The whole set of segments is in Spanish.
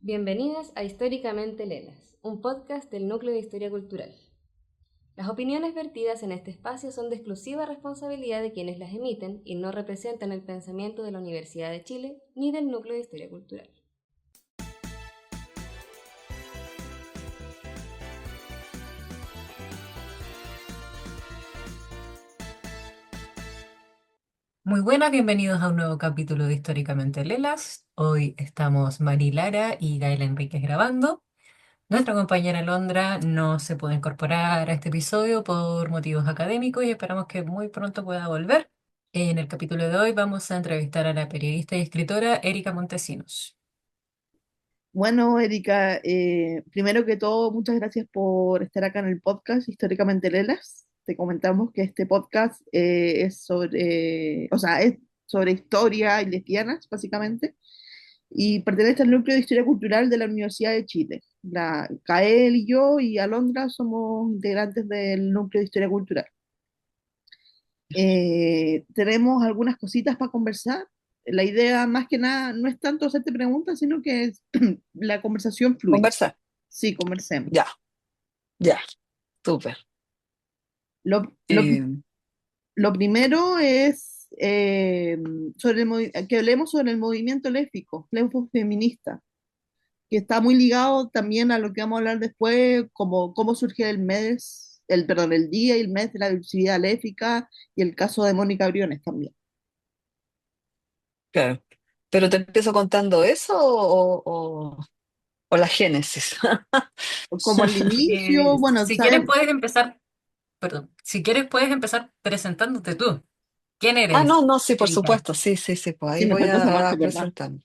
Bienvenidas a Históricamente Lelas, un podcast del Núcleo de Historia Cultural. Las opiniones vertidas en este espacio son de exclusiva responsabilidad de quienes las emiten y no representan el pensamiento de la Universidad de Chile ni del Núcleo de Historia Cultural. Muy buenas, bienvenidos a un nuevo capítulo de Históricamente Lelas. Hoy estamos Mari Lara y Gaila Enríquez grabando. Nuestra compañera Londra no se puede incorporar a este episodio por motivos académicos y esperamos que muy pronto pueda volver. En el capítulo de hoy vamos a entrevistar a la periodista y escritora Erika Montesinos. Bueno, Erika, primero que todo, muchas gracias por estar acá en el podcast Históricamente Lelas. Te comentamos que este podcast es sobre, o sea, es sobre historia y lesbianas, básicamente, y pertenece al Núcleo de Historia Cultural de la Universidad de Chile. Kael y yo y Alondra somos integrantes del Núcleo de Historia Cultural. Tenemos algunas cositas para conversar. La idea, más que nada, no es tanto hacerte preguntas, sino que la conversación fluya. Conversar. Sí, conversemos. Ya, ya, súper. Lo, lo, Eh, lo primero es sobre que hablemos sobre el movimiento lésbico feminista, que está muy ligado también a lo que vamos a hablar después, como cómo surge el día y el mes de la diversidad lésbica y el caso de Mónica Briones también. claro. ¿Pero te empiezo contando eso o la génesis? Como el inicio, bueno, Si quieres saber, puedes empezar, perdón, si quieres puedes empezar presentándote tú. ¿Quién Ah, no, eres, no, sí, por Erika? supuesto, sí, sí, sí, pues sí, ahí me voy faltó esa parte, a ¿verdad? presentarme.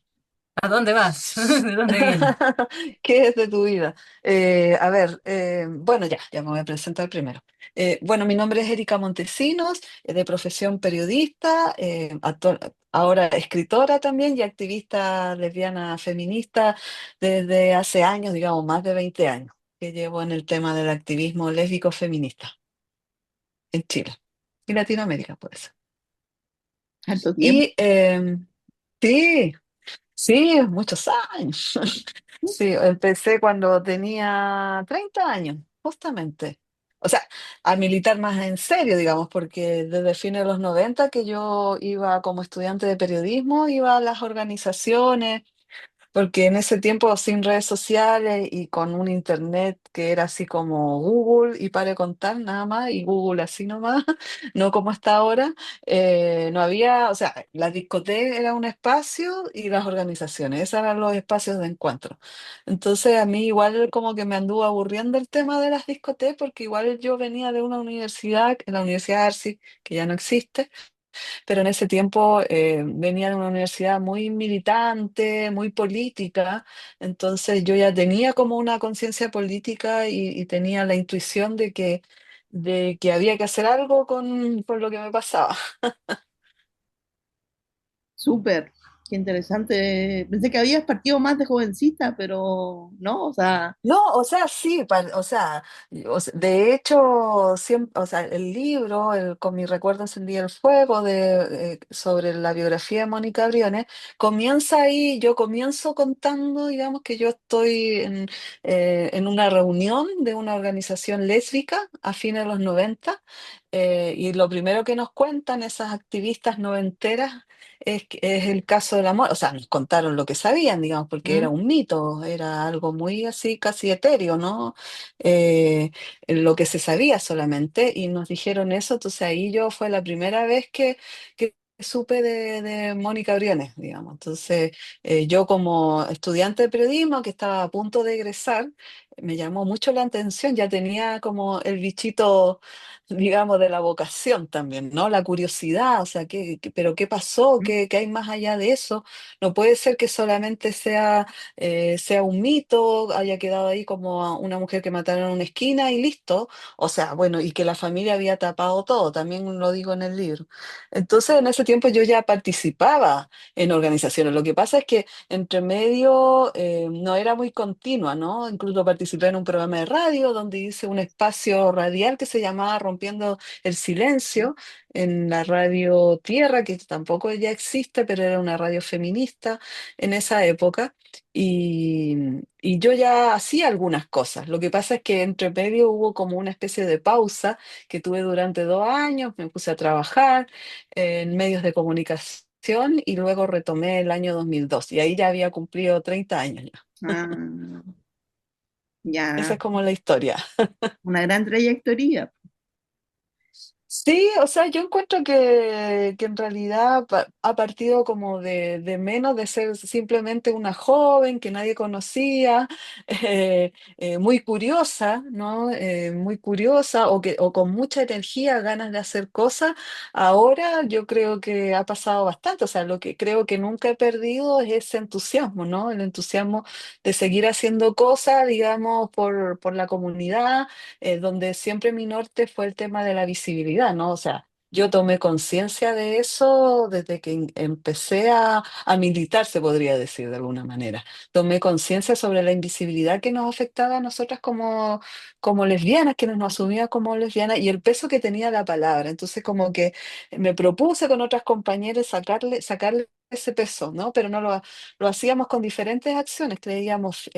¿A dónde vas? ¿De dónde vienes? ¿Qué es de tu vida? A ver, bueno, ya me voy a presentar primero. Bueno, mi nombre es Erika Montesinos, de profesión periodista, ahora escritora también y activista lesbiana feminista desde hace años, digamos, más de 20 años, que llevo en el tema del activismo lésbico feminista en Chile y Latinoamérica, pues. Harto tiempo. Y sí. Sí, muchos años. Sí, empecé cuando tenía 30 años, justamente. O sea, a militar más en serio, digamos, porque desde fines de los 90 que yo iba como estudiante de periodismo, iba a las organizaciones, porque en ese tiempo sin redes sociales y con un internet que era así como Google y para de contar nada más, y Google así nomás, no como está ahora, no había, o sea, la discoteca era un espacio y las organizaciones, esos eran los espacios de encuentro. Entonces a mí igual como que me anduvo aburriendo el tema de las discotecas, porque igual yo venía de una universidad, la Universidad de Arcis, que ya no existe, pero en ese tiempo venía de una universidad muy militante, muy política, entonces yo ya tenía como una conciencia política y tenía la intuición de que había que hacer algo con lo que me pasaba. Súper, qué interesante. Pensé que habías partido más de jovencita, pero no, o sea, No, o sea, sí, de hecho, siempre, o sea, el libro, Con mi recuerdo encendí el fuego, sobre la biografía de Mónica Briones, comienza ahí, yo comienzo contando, digamos, que yo estoy en una reunión de una organización lésbica a fines de los 90, y lo primero que nos cuentan esas activistas noventeras es el caso del amor. O sea, nos contaron lo que sabían, digamos, porque era ¿mm? un mito, era algo muy así, casi etéreo, ¿no? Eh, lo que se sabía solamente, y nos dijeron eso, entonces ahí yo fue la primera vez que supe de Mónica Briones, digamos. Entonces, yo como estudiante de periodismo que estaba a punto de egresar, me llamó mucho la atención, ya tenía como el bichito, digamos, de la vocación también, ¿no? La curiosidad, o sea, pero ¿qué pasó? ¿Qué hay más allá de eso? No puede ser que solamente sea un mito, haya quedado ahí como una mujer que mataron en una esquina y listo. O sea, bueno, y que la familia había tapado todo, también lo digo en el libro. Entonces, en ese tiempo yo ya participaba en organizaciones. Lo que pasa es que entre medio no era muy continua, ¿no? Incluso participaba participé en un programa de radio donde hice un espacio radial que se llamaba Rompiendo el Silencio en la radio Tierra, que tampoco ya existe, pero era una radio feminista en esa época. Y, y yo ya hacía algunas cosas. Lo que pasa es que entre medio hubo como una especie de pausa que tuve durante 2 años, me puse a trabajar en medios de comunicación y luego retomé el año 2002 y ahí ya había cumplido 30 años ya. Ah, Esa ya, es como la historia. una gran trayectoria. Sí, o sea, yo encuentro que en realidad ha partido como de menos de ser simplemente una joven que nadie conocía, muy curiosa, ¿no? Muy curiosa o con mucha energía, ganas de hacer cosas. Ahora yo creo que ha pasado bastante, o sea, lo que creo que nunca he perdido es ese entusiasmo, ¿no? El entusiasmo de seguir haciendo cosas, digamos, por la comunidad donde siempre mi norte fue el tema de la visibilidad, ¿no? O sea, yo tomé conciencia de eso desde que empecé a militar, se podría decir de alguna manera. Tomé conciencia sobre la invisibilidad que nos afectaba a nosotras como lesbianas, que nos asumía como lesbianas y el peso que tenía la palabra. Entonces, como que me propuse con otras compañeras sacarle ese peso, ¿no? Pero no lo hacíamos con diferentes acciones. Creíamos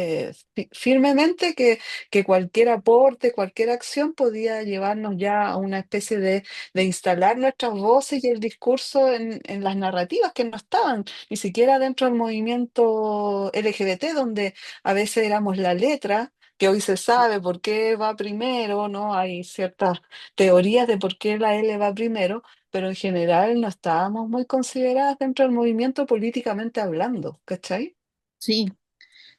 firmemente que cualquier aporte, cualquier acción podía llevarnos ya a una especie de instalar nuestras voces y el discurso en las narrativas que no estaban ni siquiera dentro del movimiento LGBT, donde a veces éramos la letra. Que hoy se sabe por qué va primero, ¿no? Hay ciertas teorías de por qué la L va primero, pero en general no estábamos muy consideradas dentro del movimiento políticamente hablando, ¿cachai? Sí,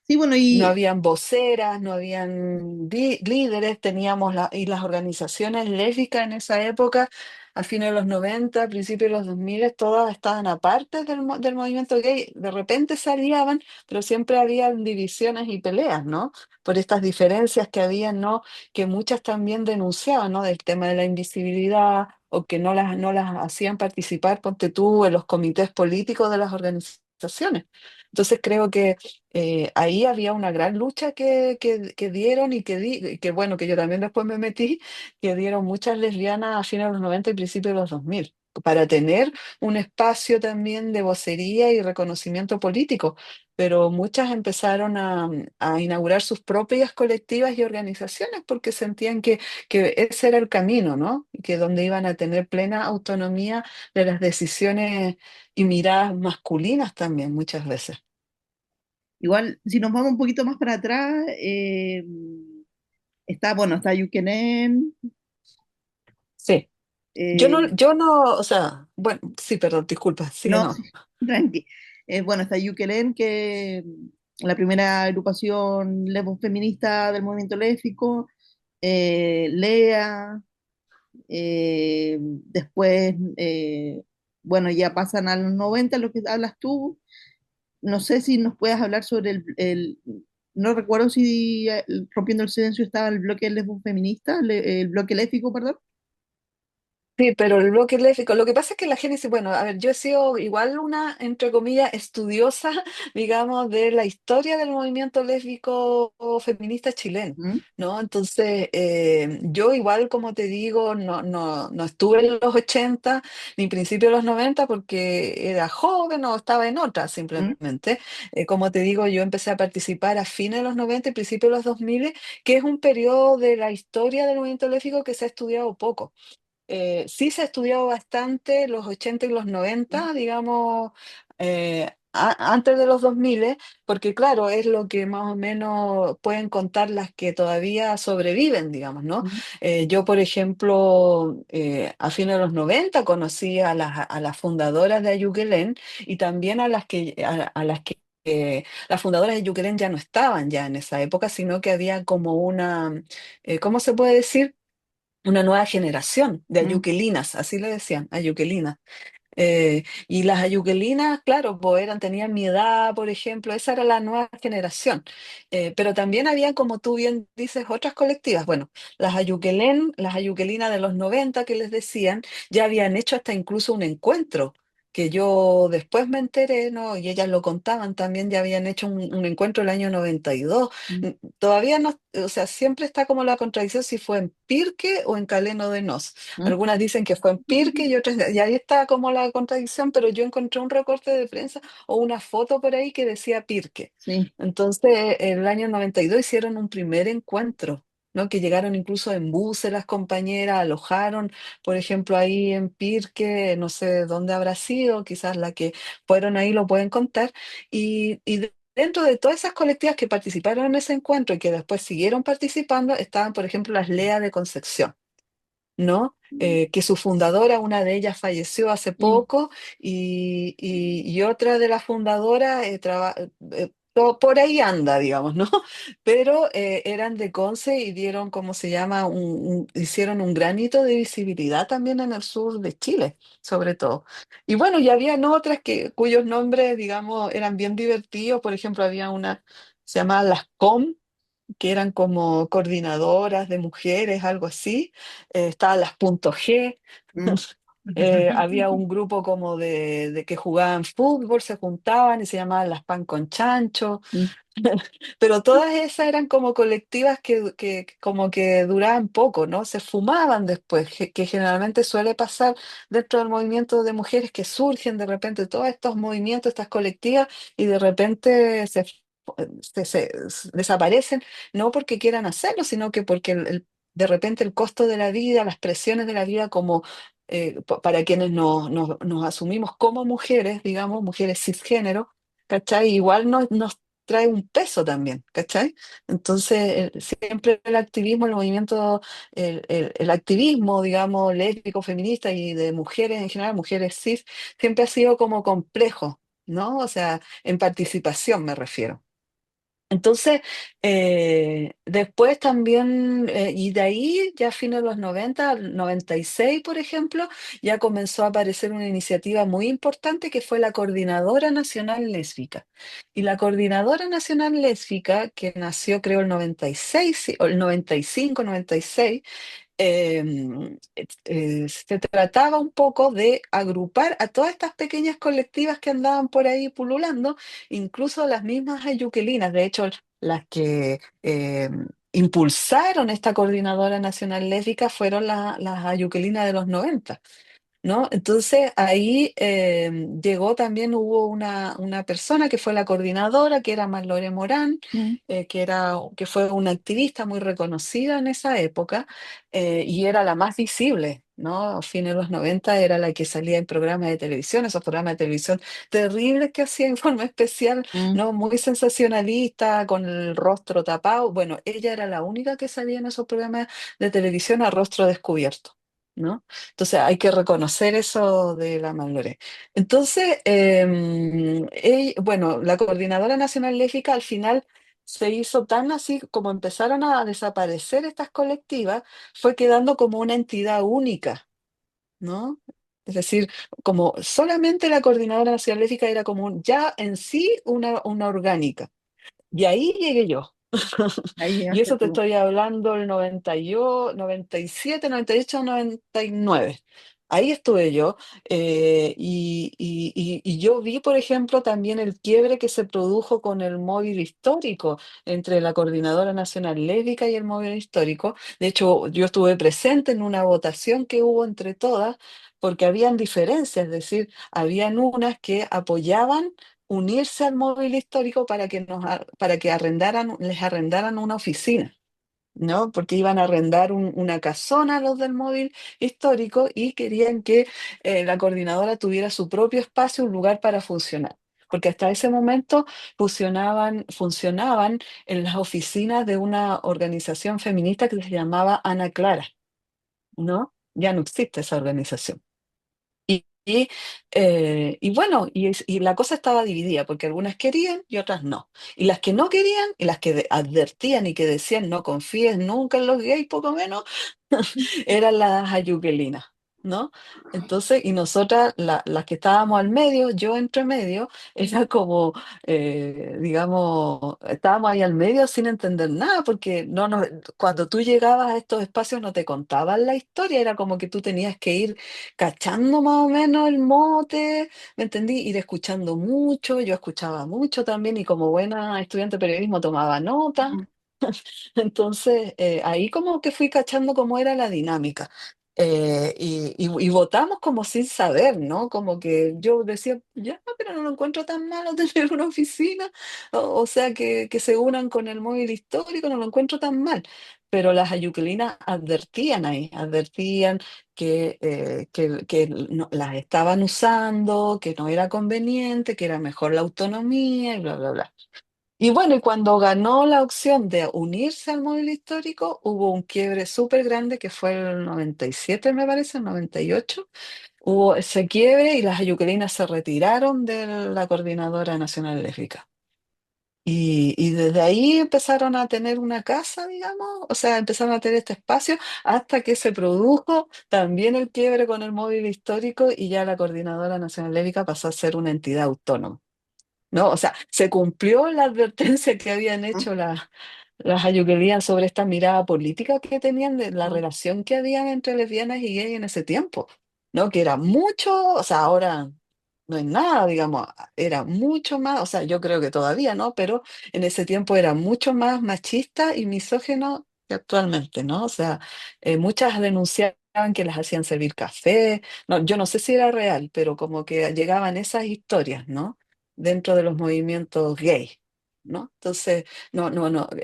sí, bueno, No y habían voceras, no habían líderes, teníamos y las organizaciones lésbicas en esa época, a fines de los 90, principios de los 2000, todas estaban aparte del movimiento gay, de repente se aliaban, pero siempre había divisiones y peleas, ¿no? Por estas diferencias que había, ¿no? Que muchas también denunciaban, ¿no? Del tema de la invisibilidad o que no las hacían participar, ponte tú, en los comités políticos de las organizaciones. Entonces creo que ahí había una gran lucha que dieron y que bueno, que yo también después me metí, que dieron muchas lesbianas a fines de los 90 y principios de los 2000 para tener un espacio también de vocería y reconocimiento político, pero muchas empezaron a inaugurar sus propias colectivas y organizaciones porque sentían que ese era el camino, ¿no? Y que donde iban a tener plena autonomía de las decisiones y miradas masculinas también muchas veces. igual, si nos vamos un poquito más para atrás, está, bueno, está Yukelén, Sí. eh, Yo no, o sea, bueno, sí, perdón, disculpa, sigue no, sí, no. tranqui. Bueno, está Yukelén, que la primera agrupación lesbo feminista del movimiento lésbico, Lea, después, bueno, ya pasan a los 90 lo que hablas tú. No sé si nos puedes hablar sobre no recuerdo si Rompiendo el Silencio estaba el bloque lesbo feminista, el bloque lésbico, perdón. Sí, pero el bloque léfico, lo que pasa es que la génesis, bueno, a ver, yo he sido igual una, entre comillas, estudiosa, digamos, de la historia del movimiento lésbico feminista chileno, ¿Mm? ¿no? Entonces, yo igual, como te digo, no estuve en los 80 ni principios de los 90 porque era joven o estaba en otra, ¿Mm? simplemente. Como te digo, yo empecé a participar a fines de los 90 y principios de los 2000, que es un periodo de la historia del movimiento lésbico que se ha estudiado poco. Sí se ha estudiado bastante los 80 y los ¿Mm? 90, digamos, antes de los 2000, porque claro, es lo que más o menos pueden contar las que todavía sobreviven, digamos, ¿no? ¿Mm? Yo, por ejemplo, a fines de los 90 conocí a las fundadoras de Ayugelén y también a las que las fundadoras de Ayugelén ya no estaban ya en esa época, sino que había como una, ¿cómo se puede decir? Una nueva generación de ¿Mm? ayuquelinas, así le decían, ayuquelinas. Y las ayuquelinas, claro, pues tenían mi edad, por ejemplo, esa era la nueva generación. Pero también había, como tú bien dices, otras colectivas. Bueno, las ayuquelinas de los 90 que les decían, ya habían hecho hasta incluso un encuentro. que yo después me enteré, ¿no? Y ellas lo contaban también, ya habían hecho un encuentro el año 92. mm, Todavía no, o sea, siempre está como la contradicción si fue en Pirque o en Caleno de Nos. mm. Algunas dicen que fue en Pirque y otras, y ahí está como la contradicción, pero yo encontré un recorte de prensa o una foto por ahí que decía Pirque. Sí, Entonces, en el año 92 hicieron un primer encuentro, ¿no? Que llegaron incluso en buses las compañeras, alojaron, por ejemplo, ahí en Pirque, no sé dónde habrá sido, quizás la que fueron ahí lo pueden contar, dentro de todas esas colectivas que participaron en ese encuentro y que después siguieron participando, estaban, por ejemplo, las Lea de Concepción, ¿no? Que su fundadora, una de ellas falleció hace sí, poco y otra de las fundadoras por ahí anda, digamos, ¿no? Pero eran de Conce y dieron, ¿cómo se llama? Hicieron un granito de visibilidad también en el sur de Chile, sobre todo. Y bueno, y habían otras cuyos nombres, digamos, eran bien divertidos. Por ejemplo, había una, se llamaba Las Com, que eran como coordinadoras de mujeres, algo así. Estaban las punto G. mm, Había un grupo como de que jugaban fútbol, se juntaban y se llamaban las Pan con Chancho. mm, Pero todas esas eran como colectivas que como que duraban poco, ¿no? Se fumaban después, que generalmente suele pasar dentro del movimiento de mujeres que surgen de repente todos estos movimientos, estas colectivas, y de repente desaparecen, no porque quieran hacerlo, sino que porque de repente el costo de la vida, las presiones de la vida como para quienes nos asumimos como mujeres, digamos, mujeres cisgénero, ¿cachai? Igual nos trae un peso también, ¿cachai? Entonces, siempre el activismo, el movimiento, el activismo, digamos, lésbico, feminista y de mujeres en general, mujeres cis, siempre ha sido como complejo, ¿no? O sea, en participación me refiero. Entonces, después también, y de ahí, ya a fines de los 90, 96, por ejemplo, ya comenzó a aparecer una iniciativa muy importante que fue la Coordinadora Nacional Lésbica. Y la Coordinadora Nacional Lésbica, que nació creo el 96, sí, o el 95, 96, se trataba un poco de agrupar a todas estas pequeñas colectivas que andaban por ahí pululando, incluso las mismas ayuquelinas, de hecho, las que impulsaron esta coordinadora nacional lésbica fueron las ayuquelinas de los 90. ¿No? Entonces ahí llegó también, hubo una persona que fue la coordinadora, que era Marlore Morán, mm, que fue una activista muy reconocida en esa época y era la más visible, ¿no? A fines de los 90 era la que salía en programas de televisión, esos programas de televisión terribles que hacía en forma especial, mm, ¿no? Muy sensacionalista, con el rostro tapado. Bueno, ella era la única que salía en esos programas de televisión a rostro descubierto, ¿no? Entonces hay que reconocer eso de la Maloré. Entonces, bueno, la Coordinadora Nacional Lésbica al final se hizo tan así como empezaron a desaparecer estas colectivas, fue quedando como una entidad única, ¿no? Es decir, como solamente la Coordinadora Nacional Lésbica era como ya en sí una orgánica. Y ahí llegué yo. ahí Y llegaste eso te tú. estoy hablando el 97, 98, 99. Ahí estuve yo. Y yo vi, por ejemplo, también el quiebre que se produjo con el móvil histórico entre la Coordinadora Nacional Lésbica y el móvil histórico. De hecho, yo estuve presente en una votación que hubo entre todas porque habían diferencias, es decir, habían unas que apoyaban unirse al móvil histórico para que para que les arrendaran una oficina, ¿no? Porque iban a arrendar una casona a los del móvil histórico y querían que la coordinadora tuviera su propio espacio, un lugar para funcionar. Porque hasta ese momento funcionaban en las oficinas de una organización feminista que se llamaba Ana Clara, ¿no? Ya no existe esa organización. Y bueno, y la cosa estaba dividida, porque algunas querían y otras no. Y las que no querían, y las que advertían y que decían no confíes nunca en los gays, poco menos, eran las ayuquelinas. ¿no? Entonces, y nosotras, las que estábamos al medio, yo entre medio, era como, digamos, estábamos ahí al medio sin entender nada, porque cuando tú llegabas a estos espacios no te contaban la historia, era como que tú tenías que ir cachando más o menos el mote, ¿me entendí? Ir escuchando mucho, yo escuchaba mucho también, y como buena estudiante de periodismo tomaba nota. Ujú. Entonces, ahí como que fui cachando cómo era la dinámica. Y votamos como sin saber, ¿no? Como que yo decía, ya, pero no lo encuentro tan malo tener una oficina, o sea, que se unan con el móvil histórico, no lo encuentro tan mal. Pero las ayuquelinas advertían ahí, advertían que las estaban usando, que no era conveniente, que era mejor la autonomía y bla, bla, bla. Y bueno, y cuando ganó la opción de unirse al móvil histórico, hubo un quiebre súper grande que fue el 97, me parece, el 98. Hubo ese quiebre y las ayuquelinas se retiraron de la Coordinadora Nacional Lésbica. Y desde ahí empezaron a tener una casa, digamos, o sea, empezaron a tener este espacio hasta que se produjo también el quiebre con el móvil histórico y ya la Coordinadora Nacional Lésbica pasó a ser una entidad autónoma. ¿No? O sea, se cumplió la advertencia que habían hecho las ayuquerías sobre esta mirada política que tenían de la Ujú. relación que había entre lesbianas y gays en ese tiempo, ¿no? Que era mucho, o sea, ahora no es nada, digamos, era mucho más, o sea, yo creo que todavía, ¿no? Pero en ese tiempo era mucho más machista y misógino que actualmente, ¿no? O sea, muchas denunciaban que las hacían servir café, no, yo no sé si era real, pero como que llegaban esas historias, ¿no? Dentro de los movimientos gay, ¿no? Entonces, no,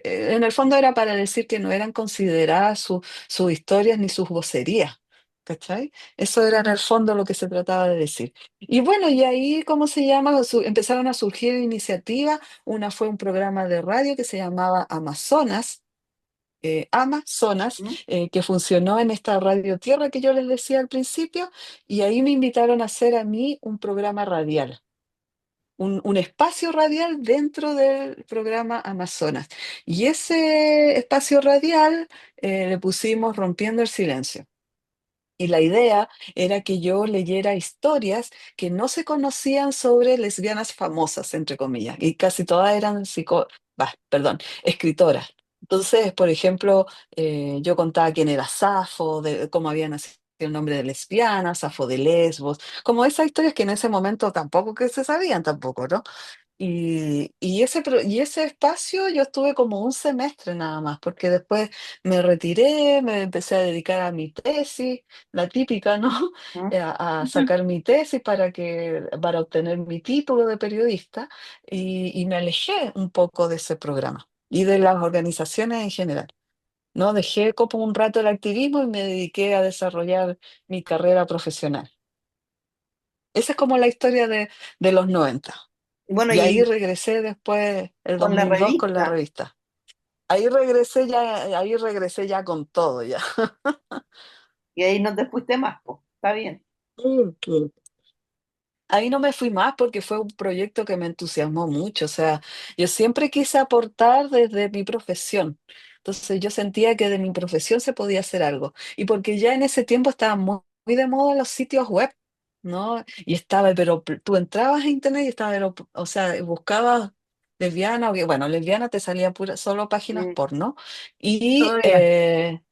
en el fondo era para decir que no eran consideradas sus historias ni sus vocerías, ¿cachai? Eso era en el fondo lo que se trataba de decir. Y bueno, y ahí, ¿cómo se llama? Empezaron a surgir iniciativas. Una fue un programa de radio que se llamaba Amazonas. Amazonas, Ujú. que funcionó en esta Radio Tierra que yo les decía al principio, y ahí me invitaron a hacer a mí un programa radial, un espacio radial dentro del programa Amazonas. Y ese espacio radial le pusimos Rompiendo el Silencio. Y la idea era que yo leyera historias que no se conocían sobre lesbianas famosas, entre comillas, y casi todas eran perdón, escritoras. Entonces, por ejemplo, yo contaba quién era Safo, de cómo había nacido el nombre de lesbiana, Safo de Lesbos, como esas historias que en ese momento tampoco que se sabían tampoco, ¿no? Y ese espacio yo estuve como un semestre nada más, porque después me retiré, me empecé a dedicar a mi tesis, la típica, ¿no? Ujú. A sacar mi tesis para obtener mi título de periodista, y me alejé un poco de ese programa y de las organizaciones en general, ¿no? Dejé como un rato el activismo y me dediqué a desarrollar mi carrera profesional. Esa es como la historia de los 90. Bueno, Y ahí y regresé después, el con la 2002 con la revista, revista. Ahí regresé ya con todo ya. y ahí no te fuiste más, pues, está bien. Mm. Ahí no me fui más porque fue un proyecto que me entusiasmó mucho. O sea, yo siempre quise aportar desde mi profesión. Entonces yo sentía que de mi profesión se podía hacer algo. Y porque ya en ese tiempo estaban muy de moda los sitios web, ¿no? Y estaba, pero tú entrabas a internet y estaba, o sea, buscabas lesbiana, bueno, lesbiana te salían solo páginas Mm. porno. Y, Todavía. eh,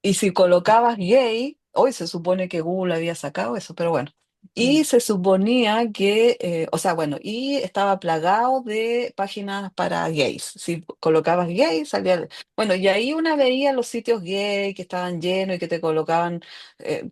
y si colocabas gay, hoy se supone que Google había sacado eso, pero bueno. Mm. Y se suponía que, o sea, bueno, y estaba plagado de páginas para gays. Si colocabas gay, salía. Bueno, y ahí una veía los sitios gay que estaban llenos y que te colocaban,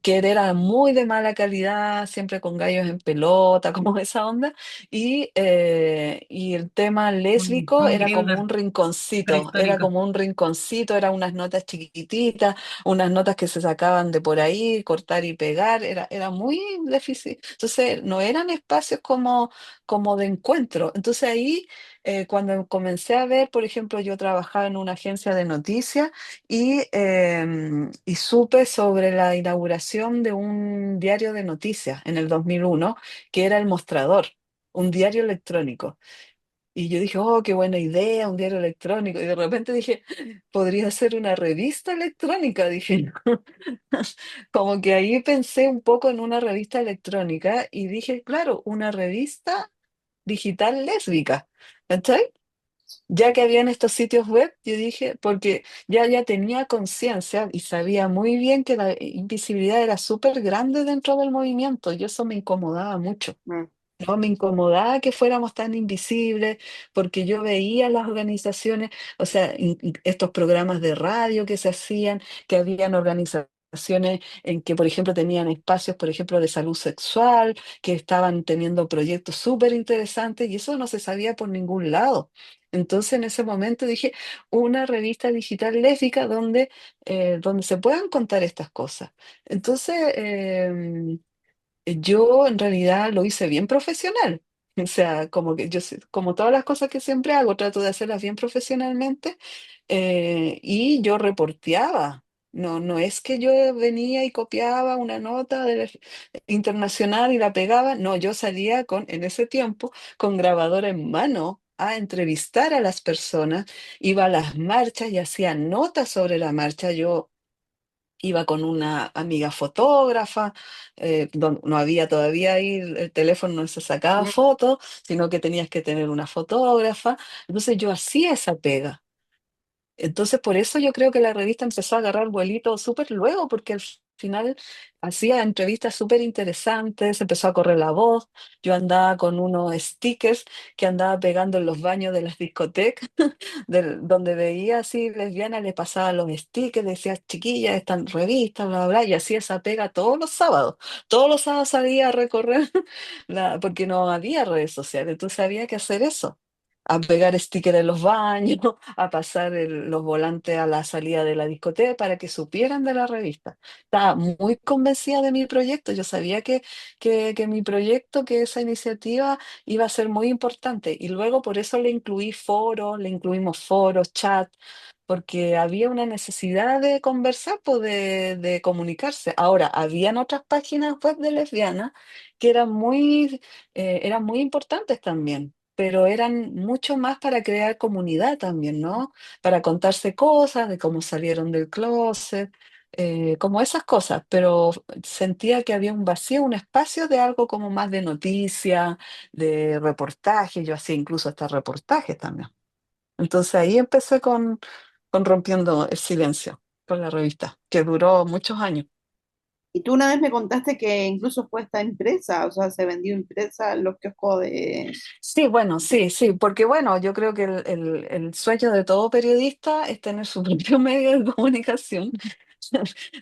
que eran muy de mala calidad, siempre con gallos en pelota, como esa onda. Y el tema lésbico Un era como Grindr un rinconcito, era prehistórico. como un rinconcito, eran unas notas chiquititas, unas notas que se sacaban de por ahí, cortar y pegar, era muy difícil. Entonces, no eran espacios como de encuentro. Entonces ahí, cuando comencé a ver, por ejemplo, yo trabajaba en una agencia de noticias y supe sobre la inauguración de un diario de noticias en el 2001, que era El Mostrador, un diario electrónico. Y yo dije, oh, qué buena idea, un diario electrónico. Y de repente dije, podría ser una revista electrónica, dije. Como que ahí pensé un poco en una revista electrónica y dije, claro, una revista digital lésbica. ¿Cachai? Ya que habían estos sitios web, yo dije, porque ya tenía conciencia y sabía muy bien que la invisibilidad era súper grande dentro del movimiento y eso me incomodaba mucho. Mm. No me incomodaba que fuéramos tan invisibles, porque yo veía las organizaciones, o sea, estos programas de radio que se hacían, que habían organizaciones en que, por ejemplo, tenían espacios, por ejemplo, de salud sexual, que estaban teniendo proyectos súper interesantes y eso no se sabía por ningún lado. Entonces, en ese momento dije, una revista digital lésbica donde se puedan contar estas cosas. Entonces, yo en realidad lo hice bien profesional. O sea, como que como todas las cosas que siempre hago, trato de hacerlas bien profesionalmente y yo reporteaba. No es que yo venía y copiaba una nota internacional y la pegaba. No, yo salía en ese tiempo con grabadora en mano a entrevistar a las personas, iba a las marchas y hacía notas sobre la marcha. Yo iba con una amiga fotógrafa, no había todavía ahí el teléfono, no se sacaba Mm. fotos, sino que tenías que tener una fotógrafa. Entonces yo hacía esa pega. Entonces, por eso yo creo que la revista empezó a agarrar vuelito súper luego, porque al final hacía entrevistas súper interesantes, empezó a correr la voz. Yo andaba con unos stickers que andaba pegando en los baños de las discotecas, donde veía así lesbianas, le pasaba los stickers, decía, chiquillas, están revistas, bla, bla, bla, y hacía esa pega todos los sábados. Todos los sábados salía a recorrer, porque no había redes sociales, entonces había que hacer eso. A pegar stickers en los baños, a pasar los volantes a la salida de la discoteca para que supieran de la revista. Estaba muy convencida de mi proyecto. Yo sabía que mi proyecto, que esa iniciativa iba a ser muy importante. Y luego por eso le incluimos foros, chat, porque había una necesidad de conversar, pues, de comunicarse. Ahora, habían otras páginas web de lesbianas que eran muy importantes también, pero eran mucho más para crear comunidad también, ¿no? Para contarse cosas de cómo salieron del closet, como esas cosas, pero sentía que había un vacío, un espacio de algo como más de noticia, de reportaje. Yo hacía incluso hasta reportajes también. Entonces ahí empecé con Rompiendo el Silencio, con la revista, que duró muchos años. Y tú una vez me contaste que incluso fue esta empresa, o sea, se vendió impresa en los kioscos de... Sí, bueno, sí, porque bueno, yo creo que el sueño de todo periodista es tener su propio medio de comunicación.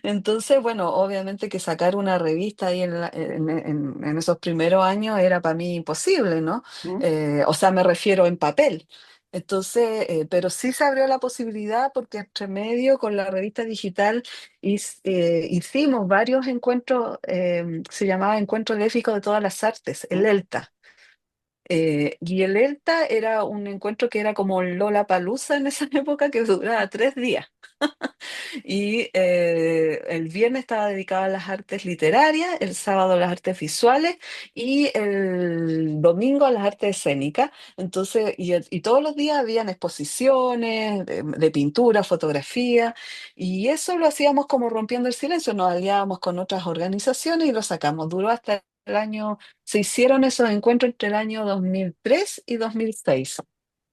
Entonces, bueno, obviamente que sacar una revista ahí en esos primeros años era para mí imposible, ¿no? ¿Mm? O sea, me refiero en papel. Entonces, pero sí se abrió la posibilidad porque entre medio con la revista digital hicimos varios encuentros, se llamaba Encuentro Léfico de Todas las Artes, el ¿Mm? ELTA. Y el ELTA era un encuentro que era como Lollapalooza en esa época, que duraba 3 días. Y el viernes estaba dedicado a las artes literarias, el sábado a las artes visuales y el domingo a las artes escénicas. Entonces, y todos los días habían exposiciones de pintura, fotografía, y eso lo hacíamos como rompiendo el silencio. Nos aliábamos con otras organizaciones y lo sacamos. Duró hasta el año, se hicieron esos encuentros entre el año 2003 y 2006.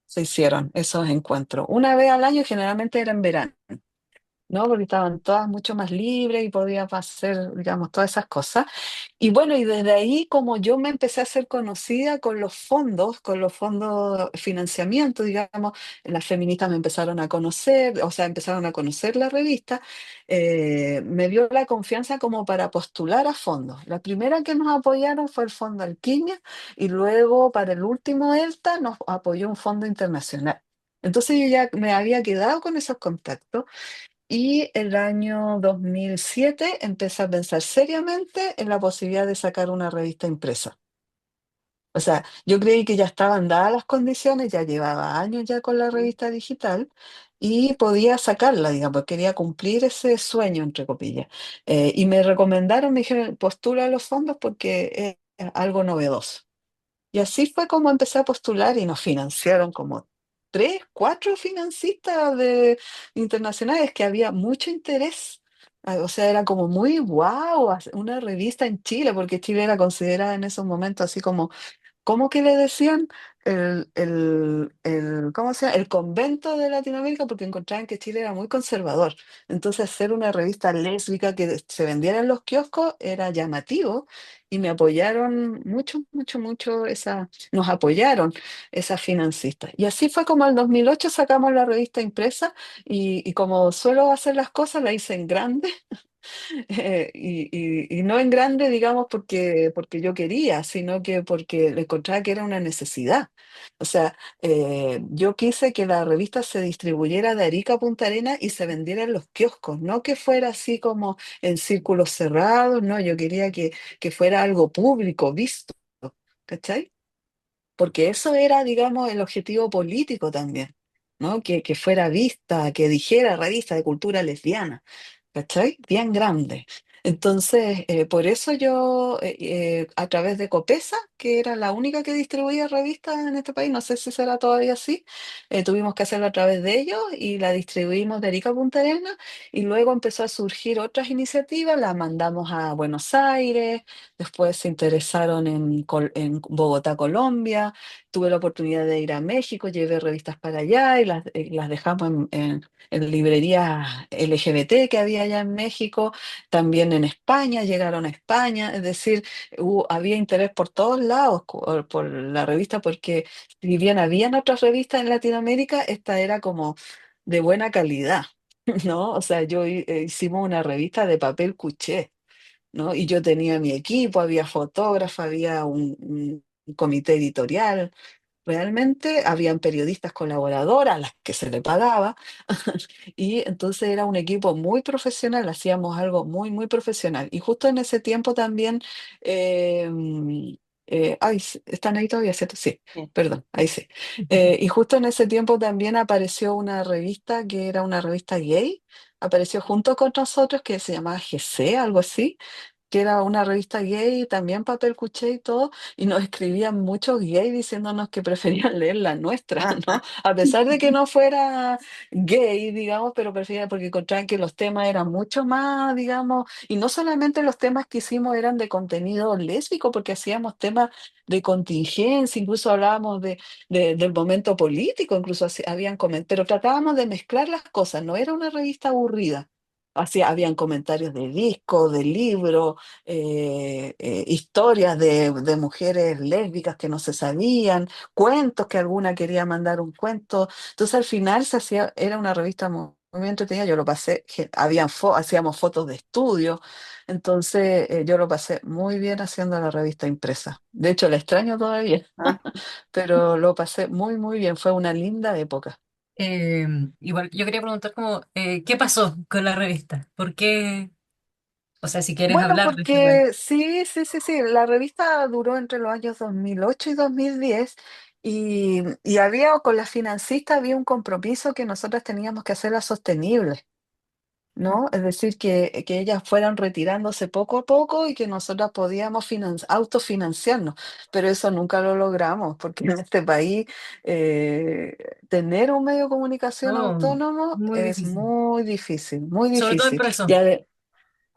Se hicieron esos encuentros. Una vez al año, generalmente era en verano. ¿No? Porque estaban todas mucho más libres y podía hacer, digamos, todas esas cosas. Y bueno, y desde ahí, como yo me empecé a hacer conocida con los fondos de financiamiento, digamos, las feministas me empezaron a conocer, o sea, empezaron a conocer la revista, me dio la confianza como para postular a fondos. La primera que nos apoyaron fue el Fondo Alquimia y luego para el último ELTA nos apoyó un fondo internacional. Entonces yo ya me había quedado con esos contactos y el año 2007 empecé a pensar seriamente en la posibilidad de sacar una revista impresa. O sea, yo creí que ya estaban dadas las condiciones, ya llevaba años ya con la revista digital y podía sacarla, digamos, quería cumplir ese sueño, entre comillas. Y me recomendaron, me dijeron, postula a los fondos porque es algo novedoso. Y así fue como empecé a postular y nos financiaron como tres, cuatro financistas internacionales que había mucho interés. O sea, era como muy wow, una revista en Chile, porque Chile era considerada en esos momentos así como ¿cómo que le decían? ¿Cómo se llama? El convento de Latinoamérica, porque encontraban que Chile era muy conservador. Entonces, hacer una revista lésbica que se vendiera en los kioscos era llamativo y me apoyaron mucho, mucho, mucho nos apoyaron esas financistas. Y así fue como en el 2008 sacamos la revista impresa y como suelo hacer las cosas, la hice en grande. Y no en grande, digamos, porque yo quería, sino que porque le encontraba que era una necesidad. O sea, yo quise que la revista se distribuyera de Arica a Punta Arenas y se vendiera en los kioscos, no que fuera así como en círculos cerrados, no, yo quería que fuera algo público, visto, ¿cachai? Porque eso era, digamos, el objetivo político también, ¿no? Que fuera vista, que dijera revista de cultura lesbiana, ¿cachai? Bien grande. Entonces, por eso yo, a través de Copesa, que era la única que distribuía revistas en este país, no sé si será todavía así, tuvimos que hacerlo a través de ellos y la distribuimos de Arica a Punta Arenas y luego empezó a surgir otras iniciativas, las mandamos a Buenos Aires, después se interesaron en Bogotá, Colombia, tuve la oportunidad de ir a México, llevé revistas para allá y las dejamos en librerías LGBT que había allá en México, también en España, llegaron a España, es decir, había interés por todos lados por la revista, porque si bien habían otras revistas en Latinoamérica, esta era como de buena calidad, ¿no? O sea, hicimos una revista de papel cuché, ¿no? Y yo tenía mi equipo, había fotógrafo, había un comité editorial. Realmente habían periodistas colaboradoras a las que se le pagaba y entonces era un equipo muy profesional, hacíamos algo muy, muy profesional. Y justo en ese tiempo también, eh, ¿están ahí todavía, cierto? Sí, Sí. perdón, ahí sí. Y justo en ese tiempo también apareció una revista que era una revista gay, apareció junto con nosotros que se llamaba GC, algo así, que era una revista gay, también papel cuché y todo, y nos escribían muchos gays diciéndonos que preferían leer la nuestra, ¿no? A pesar de que no fuera gay, digamos, pero preferían porque encontraban que los temas eran mucho más, digamos, y no solamente los temas que hicimos eran de contenido lésbico, porque hacíamos temas de contingencia, incluso hablábamos del momento político, incluso habían comentarios, pero tratábamos de mezclar las cosas, no era una revista aburrida. Así, habían comentarios de discos, de libros, historias de mujeres lésbicas que no se sabían, cuentos que alguna quería mandar un cuento. Entonces al final era una revista muy entretenida, yo lo pasé, hacíamos fotos de estudio, entonces yo lo pasé muy bien haciendo la revista impresa. De hecho, la extraño todavía, Ah, pero lo pasé muy, muy bien, fue una linda época. Eh, igual yo quería preguntar como, ¿qué pasó con la revista? ¿Por qué? O sea, si quieres Bueno, hablar de ese momento. porque sí, sí, sí, sí, la revista duró entre los años 2008 y 2010 y con la financista había un compromiso que nosotros teníamos que hacerla sostenible, ¿no? Es decir, que ellas fueran retirándose poco a poco y que nosotras podíamos autofinanciarnos, pero eso nunca lo logramos porque en este país eh, tener un medio de comunicación No, autónomo muy es difícil. muy difícil, muy Sobre todo difícil. impreso.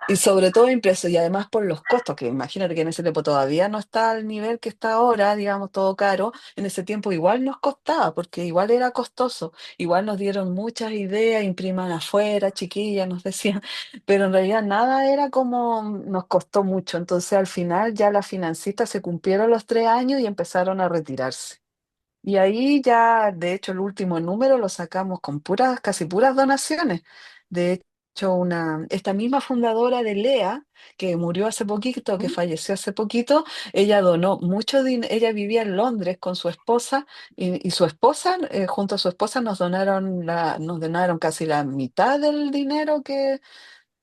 Y sobre todo impreso, y además por los costos, que imagínate que en ese tiempo todavía no está al nivel que está ahora, digamos, todo caro, en ese tiempo igual nos costaba, porque igual era costoso, igual nos dieron muchas ideas, impriman afuera, chiquillas, nos decían, pero en realidad nada era como nos costó mucho, entonces al final ya las financistas se cumplieron los 3 años y empezaron a retirarse. Y ahí ya, de hecho, el último número lo sacamos con puras, casi puras donaciones. De hecho, esta misma fundadora de Lea, que murió hace poquito, que falleció hace poquito, ella donó mucho dinero, ella vivía en Londres con su esposa, y su esposa, junto a su esposa, nos donaron casi la mitad del dinero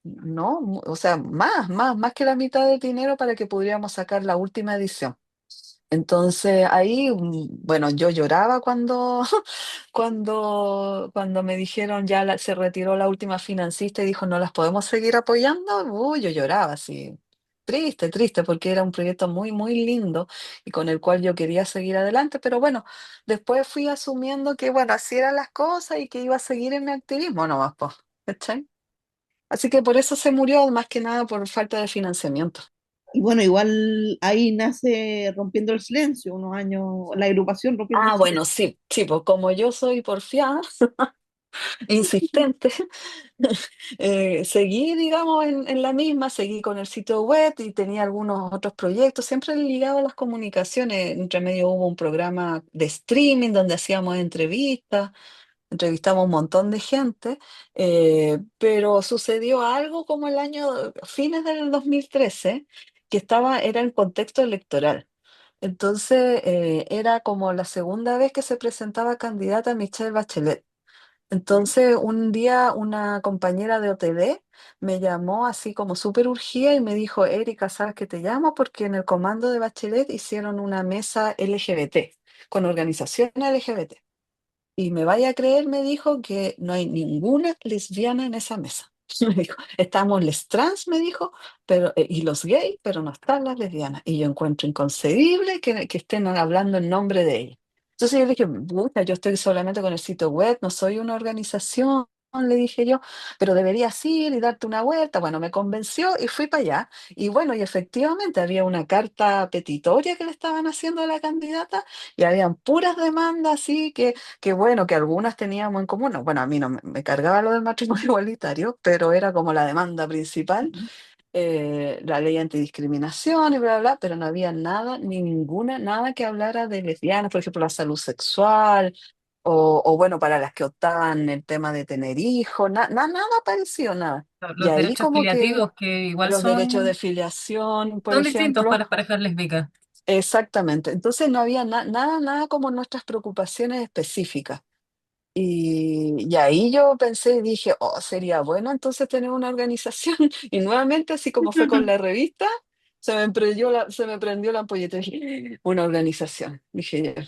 no, o sea, más que la mitad del dinero para que pudiéramos sacar la última edición. Entonces ahí, bueno, yo lloraba cuando me dijeron ya se retiró la última financista y dijo no las podemos seguir apoyando. Uy, yo lloraba, sí. triste, triste, porque era un proyecto muy, muy lindo y con el cual yo quería seguir adelante, pero bueno, después fui asumiendo que, bueno, así eran las cosas y que iba a seguir en mi activismo nomás, pues, ¿cachai? Así que por eso se murió, más que nada por falta de financiamiento. Y bueno, igual ahí nace Rompiendo el Silencio, unos años, la agrupación Rompiendo el Ah, bueno, Silencio. sí, sí, pues como yo soy porfiada, insistente, seguí, digamos, en la misma, seguí con el sitio web y tenía algunos otros proyectos, siempre ligado a las comunicaciones. Entre medio hubo un programa de streaming donde hacíamos entrevistas, entrevistamos un montón de gente, pero sucedió algo como el año, fines del 2013, que era en contexto electoral. Entonces, era como la segunda vez que se presentaba candidata Michelle Bachelet. Entonces, un día una compañera de OTD me llamó así como súper urgida y me dijo, Erika, ¿sabes que te llamo? Porque en el comando de Bachelet hicieron una mesa LGBT, con organización LGBT. Y me vaya a creer, me dijo que no hay ninguna lesbiana en esa mesa. Me dijo, estamos les trans, me dijo, pero, y los gays, pero no están las lesbianas. Y yo encuentro inconcebible que estén hablando en nombre de ellas. Entonces yo le dije, puta, yo estoy solamente con el sitio web, no soy una organización, le dije yo, pero deberías ir y darte una vuelta. Bueno, me convenció y fui para allá. Y bueno, y efectivamente había una carta petitoria que le estaban haciendo a la candidata y habían puras demandas así que bueno, que algunas teníamos en común. No, bueno, a mí no me cargaba lo del matrimonio igualitario, pero era como la demanda principal, la ley antidiscriminación y bla, bla, bla, pero no había nada, ni ninguna, nada que hablara de lesbianas, por ejemplo, la salud sexual, o bueno, para las que optaban el tema de tener hijos, nada parecido, nada. Y Los ahí derechos como que filiativos que igual los derechos de filiación, por son distintos para ejemplo. las parejas lésbicas. Exactamente. Entonces no había nada como nuestras preocupaciones específicas. Y ahí yo pensé y dije, oh, sería bueno entonces tener una organización. Y nuevamente, así como fue con la revista, se me prendió la ampolleta. Dije, una organización, dije yo.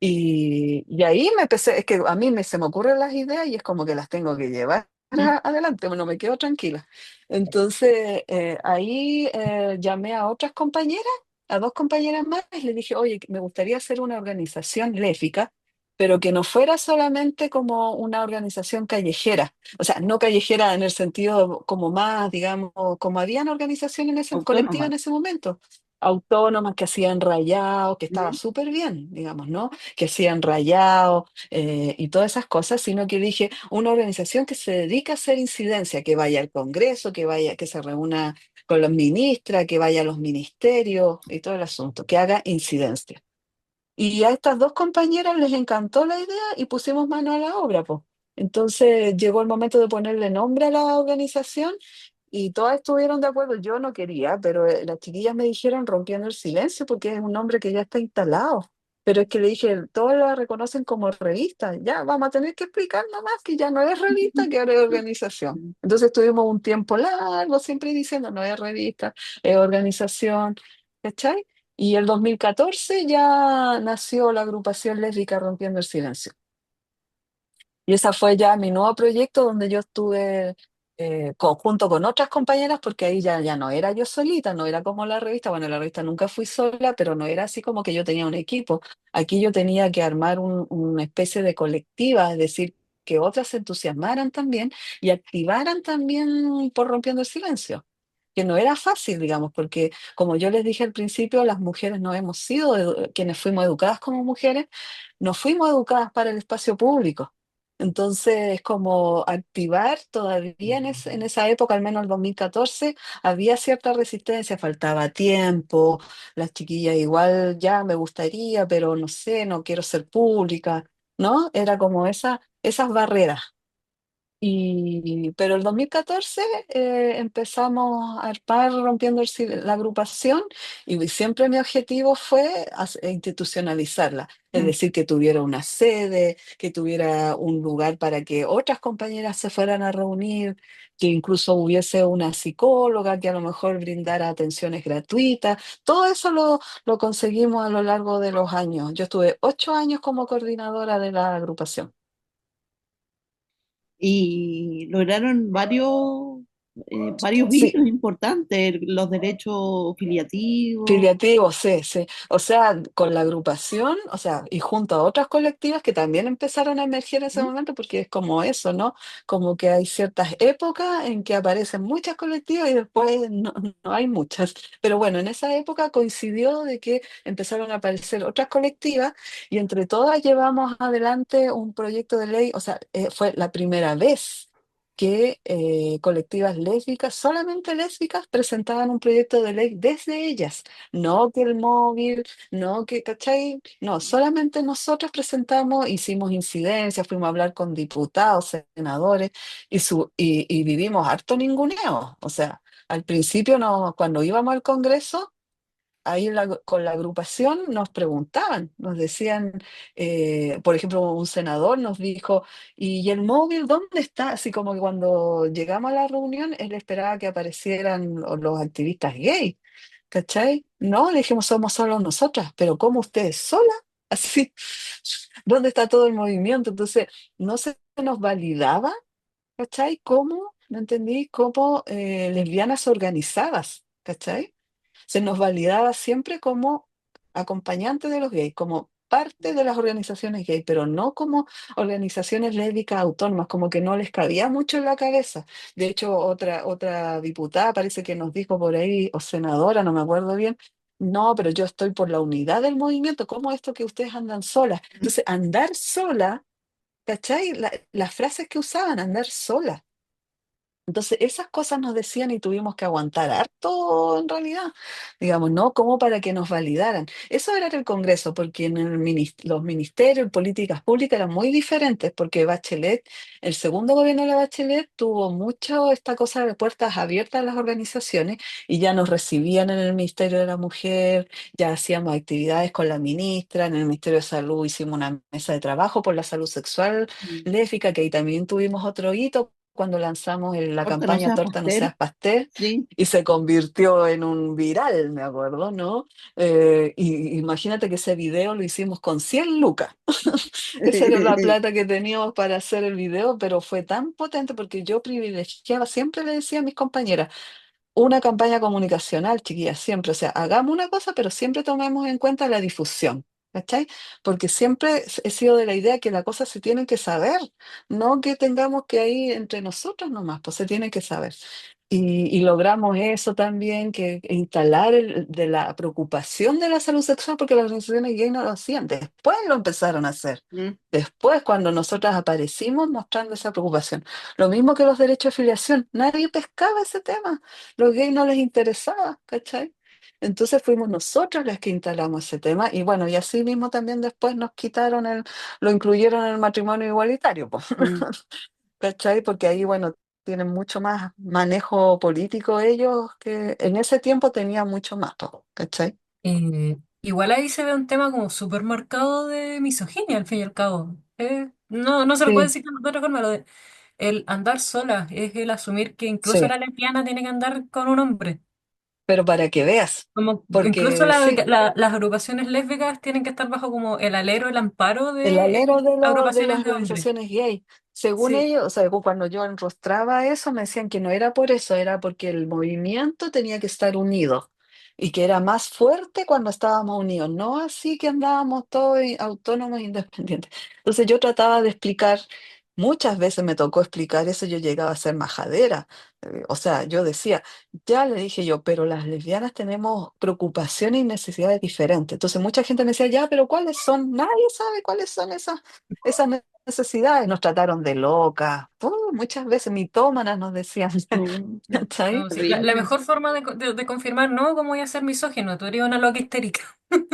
Y ahí me empecé, es que a mí se me ocurren las ideas y es como que las tengo que llevar adelante, no me quedo tranquila. Entonces, ahí llamé a otras compañeras, a dos compañeras más, y les dije, oye, me gustaría hacer una organización léfica, pero que no fuera solamente como una organización callejera, o sea, no callejera en el sentido como más, digamos, como habían organizaciones colectivas Autónoma. en ese momento, autónomas que hacían rayados, que estaba ¿Mm? súper bien, digamos, ¿no? Que hacían rayados y todas esas cosas, sino que dije, una organización que se dedica a hacer incidencia, que vaya al Congreso, que vaya, que se reúna con los ministras, que vaya a los ministerios y todo el asunto, que haga incidencia. Y a estas dos compañeras les encantó la idea y pusimos mano a la obra, pues. Entonces llegó el momento de ponerle nombre a la organización y todas estuvieron de acuerdo. Yo no quería, pero las chiquillas me dijeron rompiendo el silencio porque es un nombre que ya está instalado. Pero es que le dije, todas la reconocen como revista. Ya vamos a tener que explicar nomás que ya no es revista, que ahora es organización. Entonces tuvimos un tiempo largo siempre diciendo, no es revista, es organización. ¿Cachai? Y el 2014 ya nació la agrupación lésbica Rompiendo el Silencio. Y ese fue ya mi nuevo proyecto donde yo estuve junto con otras compañeras, porque ahí ya no era yo solita, no era como la revista. Bueno, la revista nunca fui sola, pero no era así como que yo tenía un equipo. Aquí yo tenía que armar una especie de colectiva, es decir, que otras se entusiasmaran también y activaran también por Rompiendo el Silencio. Que no era fácil, digamos, porque como yo les dije al principio, las mujeres no hemos sido, quienes fuimos educadas como mujeres, no fuimos educadas para el espacio público. Entonces, como activar todavía en esa época, al menos el 2014, había cierta resistencia, faltaba tiempo, las chiquillas igual ya me gustaría, pero no sé, no quiero ser pública, ¿no? Era como esas barreras. Pero el 2014 empezamos a armar Rompiendo la agrupación y siempre mi objetivo fue institucionalizarla, es decir, que tuviera una sede, que tuviera un lugar para que otras compañeras se fueran a reunir, que incluso hubiese una psicóloga que a lo mejor brindara atenciones gratuitas. Todo eso lo conseguimos a lo largo de los años. Yo estuve 8 años como coordinadora de la agrupación. Y lograron varios Sí, vicios importantes, los derechos filiativos. filiativo, sí, sí. O sea, con la agrupación, o sea, y junto a otras colectivas que también empezaron a emerger en ese ¿Mm? momento, porque es como eso, ¿no? Como que hay ciertas épocas en que aparecen muchas colectivas y después no hay muchas. Pero bueno, en esa época coincidió de que empezaron a aparecer otras colectivas y entre todas llevamos adelante un proyecto de ley, o sea, fue la primera vez que colectivas lésbicas, solamente lésbicas, presentaban un proyecto de ley desde ellas. No que el móvil, no que, ¿cachai? No, solamente nosotros presentamos, hicimos incidencias, fuimos a hablar con diputados, senadores, y vivimos harto ninguneo. O sea, al principio no, cuando íbamos al Congreso, ahí con la agrupación nos preguntaban, nos decían, por ejemplo, un senador nos dijo, ¿y el móvil dónde está? Así como que cuando llegamos a la reunión, él esperaba que aparecieran los activistas gay, ¿cachai? No, le dijimos, somos solo nosotras, pero ¿cómo ustedes sola? Así, ¿dónde está todo el movimiento? Entonces, no se nos validaba, ¿cachai? ¿Cómo? No entendí, cómo lesbianas organizadas, ¿cachai? Se nos validaba siempre como acompañantes de los gays, como parte de las organizaciones gay, pero no como organizaciones lésbicas autónomas, como que no les cabía mucho en la cabeza. De hecho, otra diputada parece que nos dijo por ahí, o senadora, no me acuerdo bien, no, pero yo estoy por la unidad del movimiento, ¿cómo esto que ustedes andan solas? Entonces, andar sola, ¿cachai? Las frases que usaban, andar sola. Entonces, esas cosas nos decían y tuvimos que aguantar harto en realidad, digamos, ¿no? Como para que nos validaran. Eso era en el Congreso, porque en los ministerios, en políticas públicas eran muy diferentes, porque Bachelet, el segundo gobierno de la Bachelet, tuvo mucho esta cosa de puertas abiertas a las organizaciones y ya nos recibían en el Ministerio de la Mujer, ya hacíamos actividades con la ministra, en el Ministerio de Salud hicimos una mesa de trabajo por la salud sexual Mm. lésbica, que ahí también tuvimos otro hito cuando lanzamos la Corta no campaña seas Torta no pastel, seas pastel sí. y se convirtió en un viral, me acuerdo, ¿no? Y imagínate que ese video lo hicimos con 100 lucas. Esa era la plata que teníamos para hacer el video, pero fue tan potente porque yo privilegiaba, siempre le decía a mis compañeras, una campaña comunicacional, chiquillas, siempre. O sea, hagamos una cosa, pero siempre tomemos en cuenta la difusión. ¿Cachai? Porque siempre he sido de la idea que la cosa se tiene que saber, no que tengamos que ir entre nosotros nomás, pues se tiene que saber. Y logramos eso también, que instalar de la preocupación de la salud sexual, porque las organizaciones gay no lo hacían, después lo empezaron a hacer. Mm. Después, cuando nosotras aparecimos mostrando esa preocupación. Lo mismo que los derechos de filiación, nadie pescaba ese tema, los gays no les interesaba, ¿cachai? Entonces fuimos nosotras las que instalamos ese tema y bueno, y así mismo también después nos quitaron lo incluyeron en el matrimonio igualitario, po, Mm. ¿cachai? Porque ahí, bueno, tienen mucho más manejo político ellos que en ese tiempo tenían mucho más, po, ¿cachai? Igual ahí se ve un tema como súper marcado de misoginia, al fin y al cabo. No se lo puede Sí, decir de otra forma. El andar sola es el asumir que incluso sí, la lesbiana tiene que andar con un hombre. pero para que veas, Como incluso porque sí. las agrupaciones lésbicas tienen que estar bajo como el alero, el amparo El de alero de las agrupaciones de hombres. organizaciones gay. Según Sí. ellos, o sea, cuando yo enrostraba eso, me decían que no era por eso, era porque el movimiento tenía que estar unido y que era más fuerte cuando estábamos unidos, no así que andábamos todos autónomos e independientes. Entonces yo trataba de explicar, muchas veces me tocó explicar eso, yo llegaba a ser majadera. O sea, yo decía, ya le dije yo, pero las lesbianas tenemos preocupaciones y necesidades diferentes. Entonces mucha gente me decía, ya, pero ¿cuáles son? Nadie sabe cuáles son esas necesidades. Nos trataron de locas. Muchas veces mitómanas nos decían. No, ¿Cachai? No, sí. La terrible. mejor forma de confirmar, no, ¿cómo voy a ser misógino? Tú eres una loca histérica.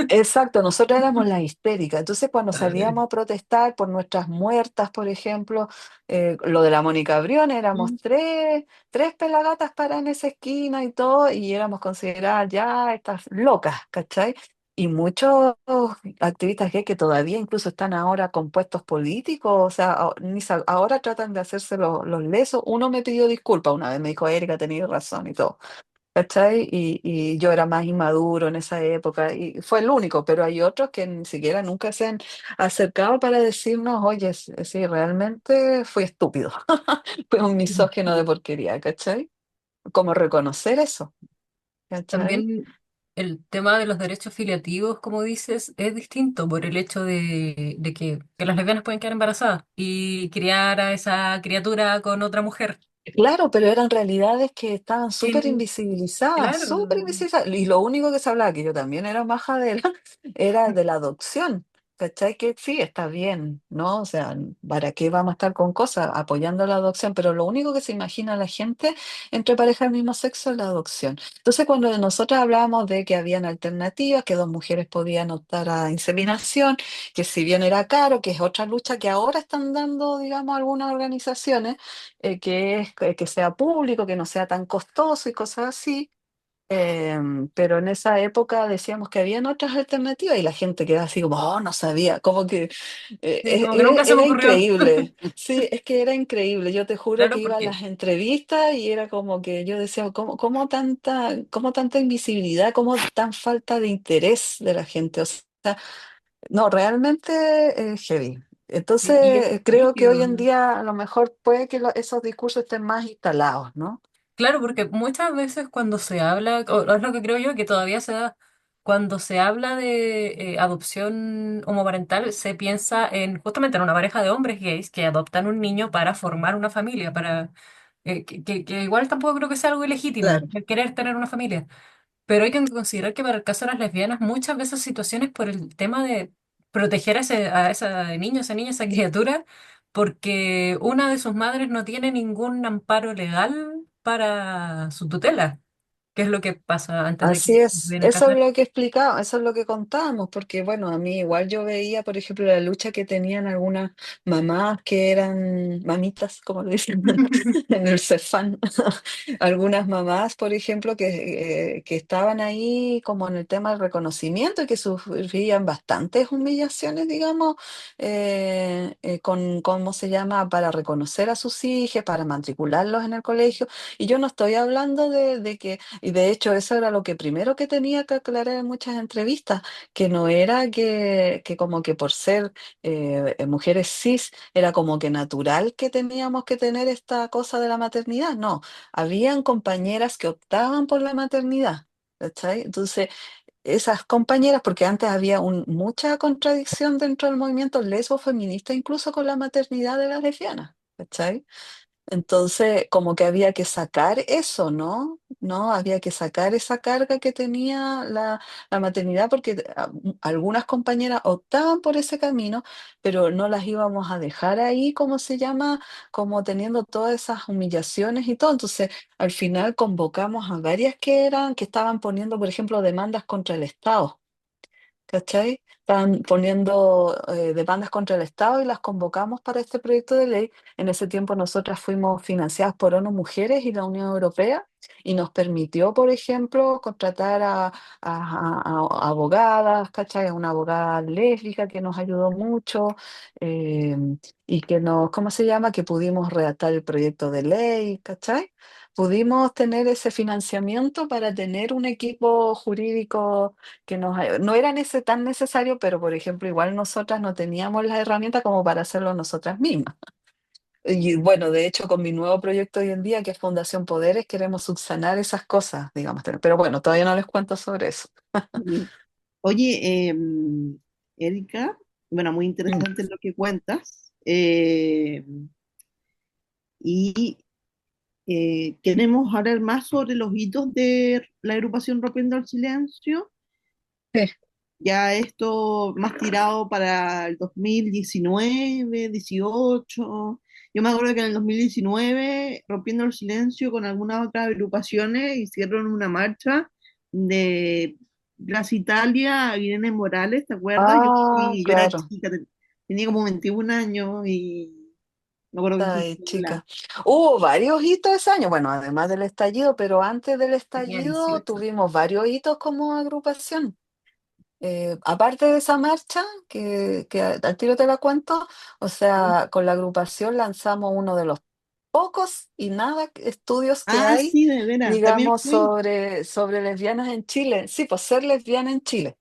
Exacto, nosotros éramos las histéricas. Entonces, cuando salíamos a protestar por nuestras muertas, por ejemplo, lo de la Mónica Briones, éramos Mm. tres pelagatas para en esa esquina y todo, y éramos consideradas ya estas locas, ¿cachai? Y muchos activistas gay que todavía incluso están ahora con puestos políticos, o sea, ahora tratan de hacerse los lesos. Uno me pidió disculpas una vez, me dijo, Erika, tenías razón y todo. ¿Cachai? Y yo era más inmaduro en esa época y fue el único, pero hay otros que ni siquiera nunca se han acercado para decirnos, oye, sí, realmente fui estúpido, fue un misógino de porquería, ¿cachai? como reconocer eso, ¿cachai? También el tema de los derechos filiativos, como dices, es distinto por el hecho de que las lesbianas pueden quedar embarazadas y criar a esa criatura con otra mujer. Claro, pero eran realidades que estaban Que, claro, súper invisibilizadas. Y lo único que se hablaba, que yo también era majadera, era de la adopción. ¿Cachai? Que sí, está bien, ¿no? O sea, ¿para qué vamos a estar con cosas apoyando la adopción? Pero lo único que se imagina la gente entre parejas del mismo sexo es la adopción. Entonces, cuando nosotros hablábamos de que habían alternativas, que dos mujeres podían optar a inseminación, que si bien era caro, que es otra lucha que ahora están dando, digamos, algunas organizaciones, que es que sea público, que no sea tan costoso y cosas así. Pero en esa época decíamos que habían otras alternativas y la gente quedaba así como, oh, no sabía, como que sí, como que nunca se me era ocurrió. increíble. Sí, es que era increíble. Yo te juro que Claro, iba a porque, las entrevistas y era como que yo decía, cómo tanta invisibilidad, cómo tan falta de interés de la gente? O sea, no, realmente heavy. y es Entonces, creo que brígido. hoy en día a lo mejor puede que esos discursos estén más instalados, ¿no? Claro, porque muchas veces cuando se habla, o es lo que creo yo que todavía se da, cuando se habla de adopción homoparental, se piensa en justamente en una pareja de hombres gays que adoptan un niño para formar una familia, para que igual tampoco creo que sea algo ilegítimo, Claro. el querer tener una familia. Pero hay que considerar que para el caso de las lesbianas, muchas veces situaciones por el tema de proteger a ese niño, esa niña, esa criatura, porque una de sus madres no tiene ningún amparo legal para su tutela, que es lo que pasa antes de que Así se es, pudieran eso es casar. lo que explicaba, eso es lo que contábamos, porque bueno, a mí igual yo veía, por ejemplo, la lucha que tenían algunas mamás que eran mamitas, como le dicen en el Cefán, algunas mamás, por ejemplo, que estaban ahí como en el tema del reconocimiento y que sufrían bastantes humillaciones, digamos, con, ¿cómo se llama?, para reconocer a sus hijos, para matricularlos en el colegio. Y yo no estoy hablando de que y de hecho, eso era lo que primero que tenía que aclarar en muchas entrevistas, que no era que como que por ser mujeres cis era como que natural que teníamos que tener esta cosa de la maternidad. No, habían compañeras que optaban por la maternidad. ¿Cachai? Entonces, esas compañeras, porque antes había mucha contradicción dentro del movimiento lesbo feminista, incluso con la maternidad de las lesbianas. ¿Cachai? Entonces, como que había que sacar eso, ¿no? ¿No? Había que sacar esa carga que tenía la maternidad porque algunas compañeras optaban por ese camino, pero no las íbamos a dejar ahí, ¿cómo se llama? Como teniendo todas esas humillaciones y todo. Entonces, al final convocamos a varias que estaban poniendo, por ejemplo, demandas contra el Estado. ¿Cachai? Están poniendo demandas contra el Estado y las convocamos para este proyecto de ley. En ese tiempo nosotras fuimos financiadas por ONU Mujeres y la Unión Europea y nos permitió, por ejemplo, contratar a abogadas, ¿cachai? A una abogada lésbica que nos ayudó mucho eh, y que nos, ¿cómo se llama? Que pudimos redactar el proyecto de ley, ¿cachai? Pudimos tener ese financiamiento para tener un equipo jurídico que no era tan necesario, pero por ejemplo, igual nosotras no teníamos las herramientas como para hacerlo nosotras mismas. Y bueno, de hecho, con mi nuevo proyecto hoy en día, que es Fundación Poderes, queremos subsanar esas cosas, digamos. Pero bueno, todavía no les cuento sobre eso. Sí. Oye, Erika, bueno, muy Mm. interesante lo que cuentas. Y queremos hablar más sobre los hitos de la agrupación Rompiendo el Silencio. Sí, Ya esto más tirado para el 2019, 18. Yo me acuerdo que en el 2019, Rompiendo el Silencio con algunas otras agrupaciones, hicieron una marcha de Plaza Italia a Irene Morales, ¿te acuerdas? ah, Yo era claro. chica, tenía como 21 años y me acuerdo que fui Ay, sola. chica. Hubo varios hitos ese año, bueno, además del estallido, pero antes del Tenía estallido 18. tuvimos varios hitos como agrupación. Aparte de esa marcha, que al tiro te la cuento, o sea, con la agrupación lanzamos uno de los pocos y nada estudios que Ah, hay, sí, de veras, también digamos, fui. sobre lesbianas en Chile. Sí, pues ser lesbiana en Chile.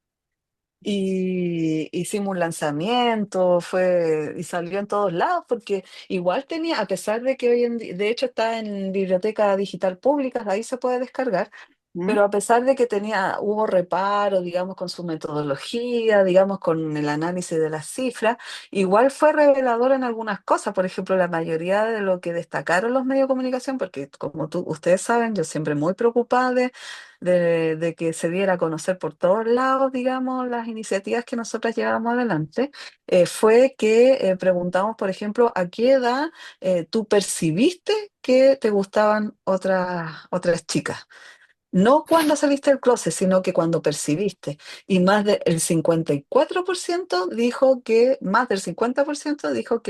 y hicimos un lanzamiento, y salió en todos lados, porque igual tenía, a pesar de que hoy en día, de hecho está en biblioteca digital pública, ahí se puede descargar, ¿Mm? pero a pesar de que hubo reparo, digamos, con su metodología, digamos, con el análisis de las cifras, igual fue revelador en algunas cosas. Por ejemplo, la mayoría de lo que destacaron los medios de comunicación, porque como ustedes saben, yo siempre muy preocupada de que se diera a conocer por todos lados, digamos, las iniciativas que nosotras llevábamos adelante, fue que preguntamos, por ejemplo, ¿a qué edad tú percibiste que te gustaban otras chicas? No cuando saliste del closet, sino que cuando percibiste. Y más del 50% dijo que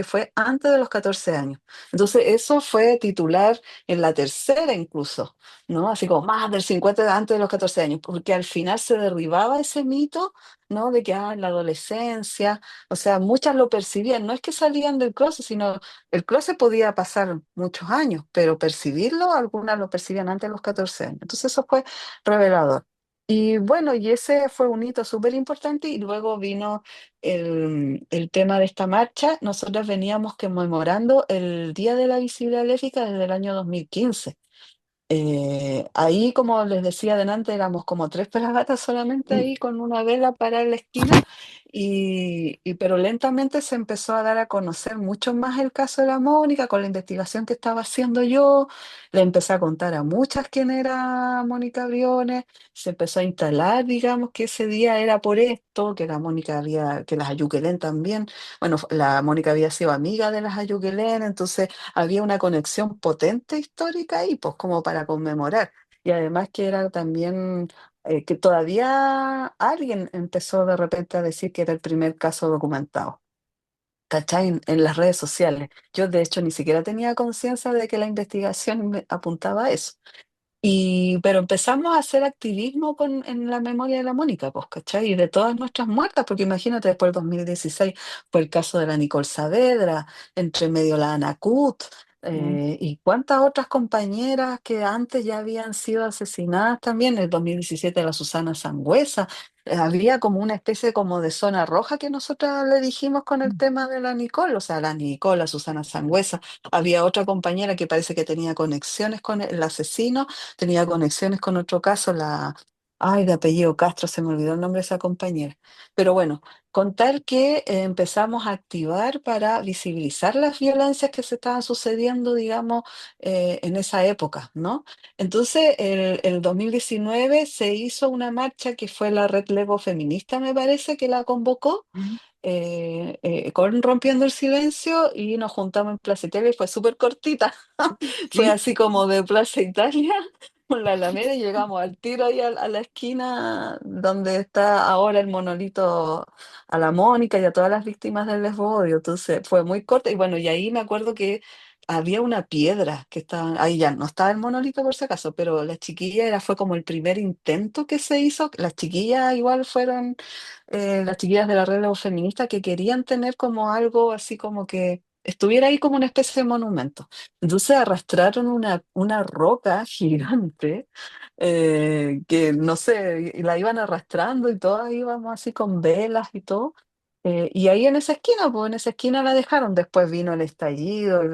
fue antes de los 14 años. Entonces, eso fue titular en la tercera incluso, ¿no? Así como más del 50 antes de los 14 años, porque al final se derribaba ese mito, ¿no? De que en la adolescencia, o sea, muchas lo percibían, no es que salían del closet, sino el closet podía pasar muchos años, pero percibirlo, algunas lo percibían antes de los 14 años. Entonces eso fue revelador. Y bueno, y ese fue un hito súper importante y luego vino el tema de esta marcha. Nosotros veníamos conmemorando el Día de la Visibilidad Lésbica desde el año 2015. Ahí, como les decía adelante, éramos como tres pelagatas solamente Mm. ahí con una vela para en la esquina, pero lentamente se empezó a dar a conocer mucho más el caso de la Mónica con la investigación que estaba haciendo yo. Le empecé a contar a muchas quién era Mónica Briones, se empezó a instalar, digamos, que ese día era por esto, que la Mónica había, que las Ayuquelén también, bueno, la Mónica había sido amiga de las Ayuquelén, entonces había una conexión potente histórica ahí, pues como para conmemorar. Y además que era también que todavía alguien empezó de repente a decir que era el primer caso documentado. ¿Cachai? En las redes sociales. Yo de hecho ni siquiera tenía conciencia de que la investigación me apuntaba a eso. Pero empezamos a hacer activismo en la memoria de la Mónica, pues, ¿cachai? Y de todas nuestras muertas, porque imagínate, después del 2016 fue el caso de la Nicole Saavedra, entre medio la Ana Kut, Mm. y cuántas otras compañeras que antes ya habían sido asesinadas también, en el 2017 la Susana Sangüesa. Había como una especie como de zona roja que nosotras le dijimos con el tema de la Nicole, o sea, la Nicole, la Susana Sangüesa. Había otra compañera que parece que tenía conexiones con el asesino, tenía conexiones con otro caso, ay, de apellido Castro, se me olvidó el nombre de esa compañera. Pero bueno, contar que empezamos a activar para visibilizar las violencias que se estaban sucediendo, digamos, en esa época, ¿no? Entonces, el 2019 se hizo una marcha que fue la Red Levo Feminista, me parece, que la convocó Mm. con Rompiendo el Silencio y nos juntamos en Plaza Italia y fue súper cortita. Fue Sí. así como de Plaza Italia con la Alameda y llegamos al tiro ahí a la esquina donde está ahora el monolito a la Mónica y a todas las víctimas del lesbodio. Entonces fue muy corta y bueno, y ahí me acuerdo que había una piedra que estaba, ahí ya no estaba el monolito por si acaso, pero las chiquillas fue como el primer intento que se hizo. Las chiquillas igual fueron las chiquillas de la red feminista que querían tener como algo así como que estuviera ahí como una especie de monumento. Entonces arrastraron una roca gigante que no sé, y la iban arrastrando y todas íbamos así con velas y todo. Y ahí en esa esquina, pues en esa esquina la dejaron. Después vino el estallido y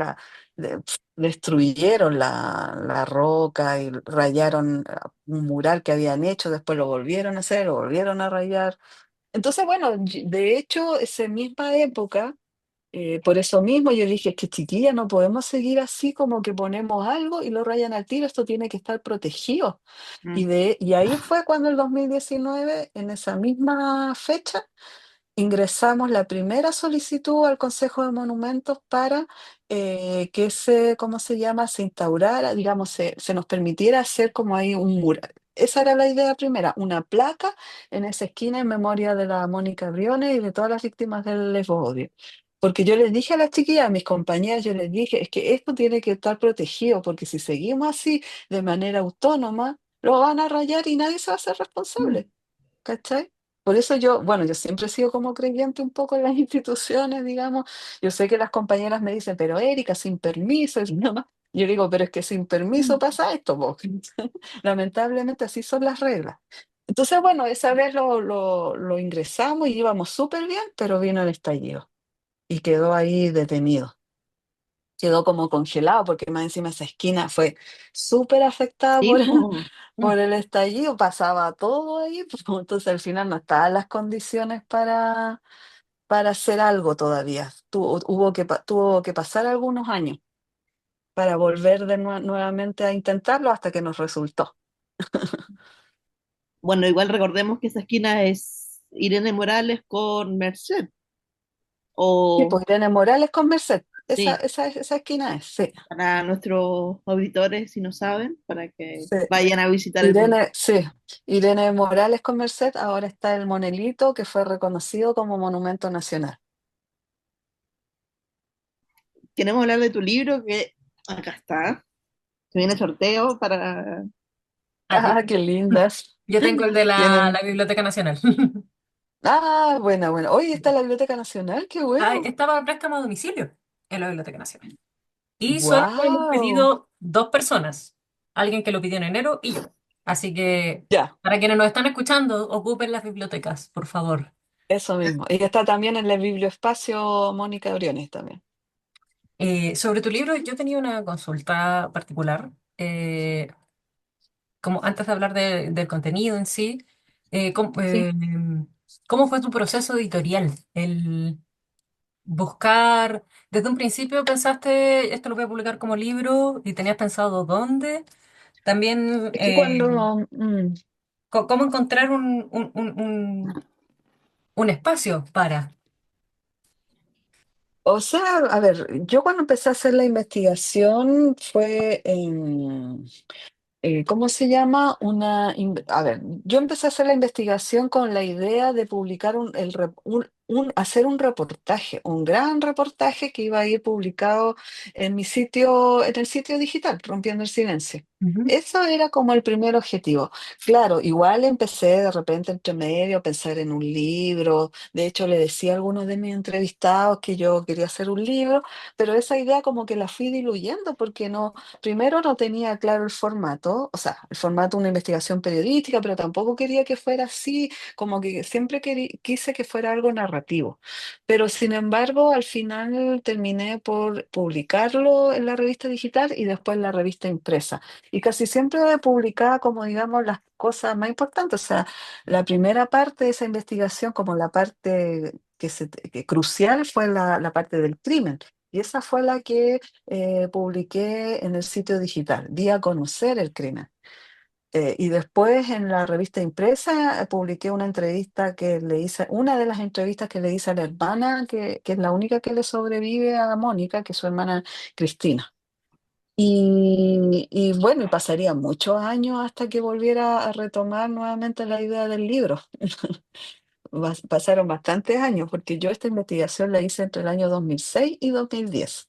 destruyeron la roca y rayaron un mural que habían hecho. Después lo volvieron a hacer, lo volvieron a rayar. Entonces, bueno, de hecho, esa misma época, por eso mismo yo dije, es que chiquilla, no podemos seguir así como que ponemos algo y lo rayan al tiro, esto tiene que estar protegido. Mm. Y ahí fue cuando el 2019, en esa misma fecha, ingresamos la primera solicitud al Consejo de Monumentos para que ¿cómo se llama? Se instaurara, digamos, se nos permitiera hacer como ahí un mural. Esa era la idea primera, una placa en esa esquina en memoria de la Mónica Briones y de todas las víctimas del lesbodio. Porque yo les dije a las chiquillas, a mis compañeras, yo les dije, es que esto tiene que estar protegido, porque si seguimos así de manera autónoma, lo van a rayar y nadie se va a hacer Mm. responsable. ¿Cachai? Por eso yo, bueno, yo siempre he sido como creyente un poco en las instituciones, digamos. Yo sé que las compañeras me dicen, pero Erika, sin permiso, y nada más. Yo digo, pero es que sin permiso Mm. pasa esto, po. Lamentablemente así son las reglas. Entonces, bueno, esa vez lo ingresamos y íbamos súper bien, pero vino el estallido y quedó ahí detenido. Quedó como congelado porque más encima esa esquina fue súper afectada Sí, por, po. Mm. por el estallido, pasaba todo ahí, pues, entonces al final no estaban las condiciones para hacer algo todavía. Tuvo que pasar algunos años para volver nuevamente a intentarlo hasta que nos resultó. Bueno, igual recordemos que esa esquina es Irene Morales con Merced. Sí, O pues Irene Morales con Merced, sí, esa esquina es, sí, para nuestros auditores, si no saben, para que sí. vayan a visitar el monumento. Irene Morales con Merced, ahora está el Monelito que fue reconocido como monumento nacional. Queremos hablar de tu libro, que acá está. Se viene sorteo para... Ah, yo, Ah, qué lindas. yo tengo el de la Tienen. Biblioteca Nacional. Ah, buena, buena. Hoy está la Biblioteca Nacional, qué bueno. Estaba a préstamo a domicilio en la Biblioteca Nacional. Y solo lo hemos Wow. pedido dos personas. Alguien que lo pidió en enero y yo. Así que, Ya, para quienes nos están escuchando, ocupen las bibliotecas, por favor. eso mismo. Y está también en el biblioespacio Mónica Briones también. Sobre tu libro, yo tenía una consulta particular. Como antes de hablar del contenido en sí, Sí. ¿cómo fue tu proceso editorial? El buscar, desde un principio pensaste, esto lo voy a publicar como libro y tenías pensado dónde. También, Es que cuando, ¿cómo encontrar un espacio para? o sea, a ver, yo cuando empecé a hacer la investigación fue en, ¿cómo se llama? A ver, yo empecé a hacer la investigación con la idea de publicar hacer un reportaje, un gran reportaje que iba a ir publicado en mi sitio, en el sitio digital, Rompiendo el Silencio. Ujú, Eso era como el primer objetivo. Claro, igual empecé de repente entre medio a pensar en un libro. De hecho, le decía a algunos de mis entrevistados que yo quería hacer un libro, pero esa idea como que la fui diluyendo porque no. Primero no tenía claro el formato, o sea, el formato de una investigación periodística, pero tampoco quería que fuera así, como que siempre quise que fuera algo narrativo. Pero sin embargo, al final terminé por publicarlo en la revista digital y después en la revista impresa. Y casi siempre publicaba como, digamos, las cosas más importantes, o sea, la primera parte de esa investigación, como la parte que crucial fue la parte del crimen. Y esa fue la que publiqué en el sitio digital, di a conocer el crimen. Y después en la revista impresa publiqué una entrevista que le hice, una de las entrevistas que le hice a la hermana, que es la única que le sobrevive a Mónica, que es su hermana Cristina. Y bueno, y pasaría muchos años hasta que volviera a retomar nuevamente la idea del libro. Pasaron bastantes años, porque yo esta investigación la hice entre el año 2006 y 2010.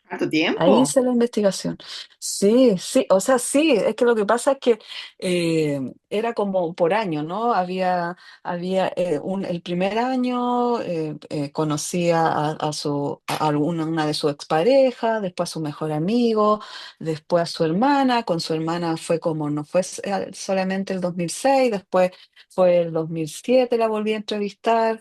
¿Tanto Ahí tiempo? hice la investigación. Sí, sí, o sea, sí, es que lo que pasa es que era como por año, ¿no? Había el primer año conocí a una de sus exparejas, después a su mejor amigo, después a su hermana, con su hermana fue como, no fue solamente el 2006, después fue el 2007, la volví a entrevistar,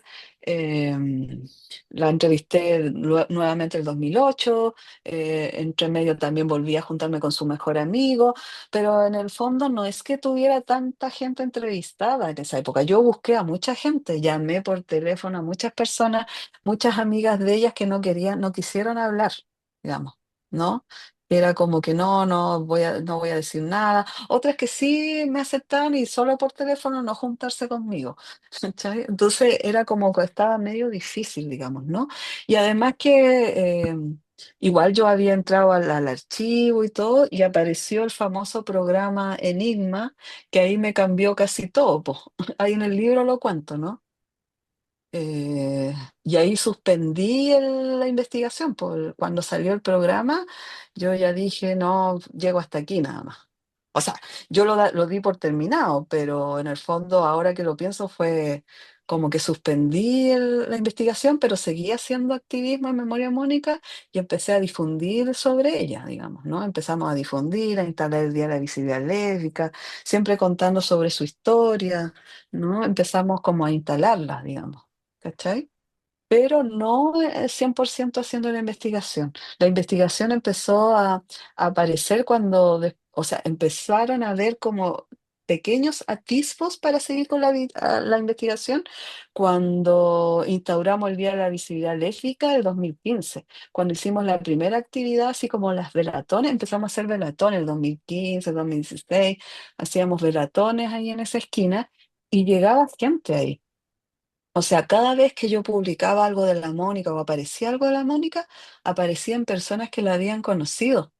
la entrevisté nuevamente el 2008. Entre medio también volví a juntarme con su mejor amigo, pero en el fondo no es que tuviera tanta gente entrevistada en esa época. Yo busqué a mucha gente, llamé por teléfono a muchas personas, muchas amigas de ellas que no querían, no quisieron hablar, digamos, ¿no? Era como que no voy a decir nada. Otras que sí me aceptaban y solo por teléfono no juntarse conmigo. ¿Cachai? Entonces era como que estaba medio difícil, digamos, ¿no? Y además que igual yo había entrado al archivo y todo y apareció el famoso programa Enigma, que ahí me cambió casi todo, po. Ahí en el libro lo cuento, ¿no? Y ahí suspendí la investigación, cuando salió el programa, yo ya dije, no, llego hasta aquí nada más. O sea, yo lo di por terminado, pero en el fondo, ahora que lo pienso, fue como que suspendí la investigación, pero seguía haciendo activismo en Memoria Mónica y empecé a difundir sobre ella, digamos, ¿no? Empezamos a difundir, a instalar el Día de la Visibilidad Lésbica, siempre contando sobre su historia, ¿no? Empezamos como a instalarla, digamos, ¿cachai? Pero no 100% haciendo la investigación. La investigación empezó a aparecer cuando, o sea, empezaron a ver como pequeños atisbos para seguir con la investigación cuando instauramos el Día de la Visibilidad Lésbica el 2015, cuando hicimos la primera actividad, así como las velatones, empezamos a hacer velatones el 2015, 2016, hacíamos velatones ahí en esa esquina y llegaba gente ahí. O sea, cada vez que yo publicaba algo de la Mónica o aparecía algo de la Mónica, aparecían personas que la habían conocido.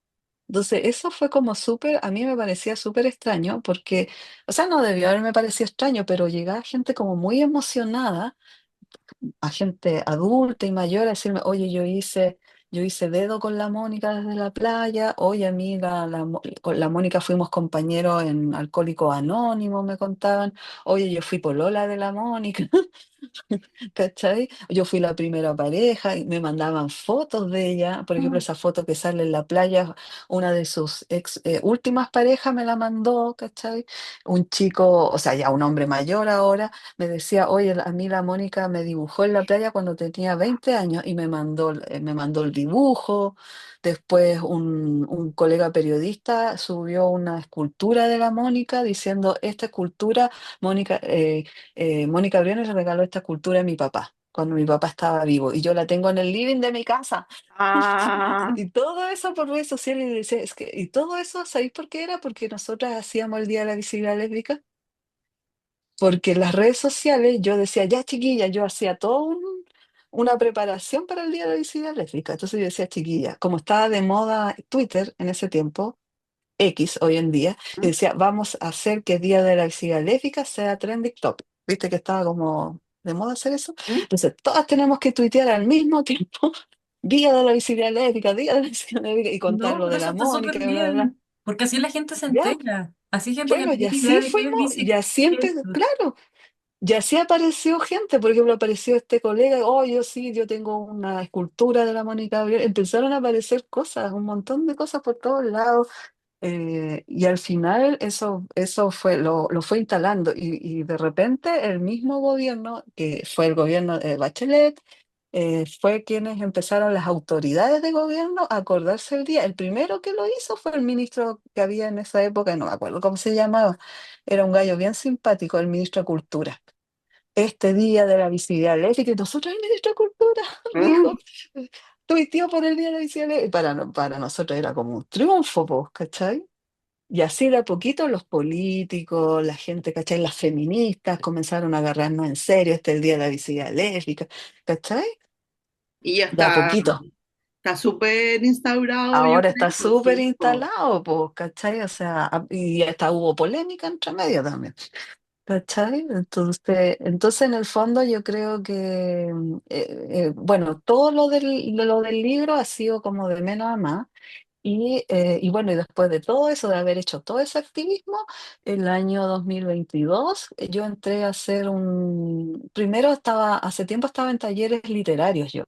Entonces, eso fue como súper, a mí me parecía súper extraño porque, o sea, no debió haberme parecido extraño, pero llegaba gente como muy emocionada, a gente adulta y mayor a decirme, oye, yo hice dedo con la Mónica desde la playa, oye, a mí con la Mónica fuimos compañeros en Alcohólicos Anónimos, me contaban, oye, yo fui polola de la Mónica. ¿Cachai? Yo fui la primera pareja y me mandaban fotos de ella, por ejemplo, Mm. esa foto que sale en la playa, una de sus últimas parejas me la mandó, ¿cachai? Un chico, o sea, ya un hombre mayor ahora, me decía, oye, a mí la Mónica me dibujó en la playa cuando tenía 20 años y me mandó el dibujo. Después un colega periodista subió una escultura de la Mónica diciendo, esta escultura, Mónica, Mónica Briones le regaló esta escultura a mi papá, cuando mi papá estaba vivo, y yo la tengo en el living de mi casa. Ah, Y todo eso por redes sociales, y decía, y todo eso, ¿sabéis por qué era? Porque nosotras hacíamos el Día de la Visibilidad Lésbica, porque en las redes sociales yo decía, ya chiquilla, yo hacía una preparación para el Día de la Visibilidad Lésbica. Entonces yo decía, chiquilla, como estaba de moda Twitter en ese tiempo, X hoy en día, y mm, decía, vamos a hacer que Día de la Visibilidad Lésbica sea trending topic. ¿Viste que estaba como de moda hacer eso? mm. Entonces, todas tenemos que tuitear al mismo tiempo, Día de la Visibilidad Lésbica, Día de la Visibilidad Lésbica, y contar No, lo pero de eso la está súper Mónica, y bla, bla, bla. bien, porque así la gente se Ya, entera. Así gente que bueno, no y tiene así idea de qué es fuimos, y bici. así empezó, claro, y así apareció gente, por ejemplo, apareció este colega, oh, yo sí, yo tengo una escultura de la Mónica Gabriel, empezaron a aparecer cosas, un montón de cosas por todos lados. Y al final eso lo fue instalando y de repente el mismo gobierno, que fue el gobierno de Bachelet, fue quienes empezaron las autoridades de gobierno a acordarse el día. El primero que lo hizo fue el ministro que había en esa época, no me acuerdo cómo se llamaba, era un gallo bien simpático, el ministro de Cultura. Este día de la visibilidad lésbica, y nosotros, el ministro de Cultura, dijo, tuiteó por el día de la visibilidad lésbica. Y para nosotros era como un triunfo, pues, ¿cachai? Y así de a poquito los políticos, la gente, ¿cachai? Las feministas comenzaron a agarrarnos en serio, este es el Día de la Visibilidad Lésbica, ¿cachai? Y ya De a poquito. está súper instaurado, yo Ahora está creo, súper sí, po. instalado, pues, ¿cachai? O sea, y hasta hubo polémica entre medio también, ¿cachai? Entonces en el fondo yo creo que, bueno, todo lo del libro ha sido como de menos a más. Y bueno, y después de todo eso, de haber hecho todo ese activismo, el año 2022 yo entré a hacer primero hace tiempo estaba en talleres literarios yo,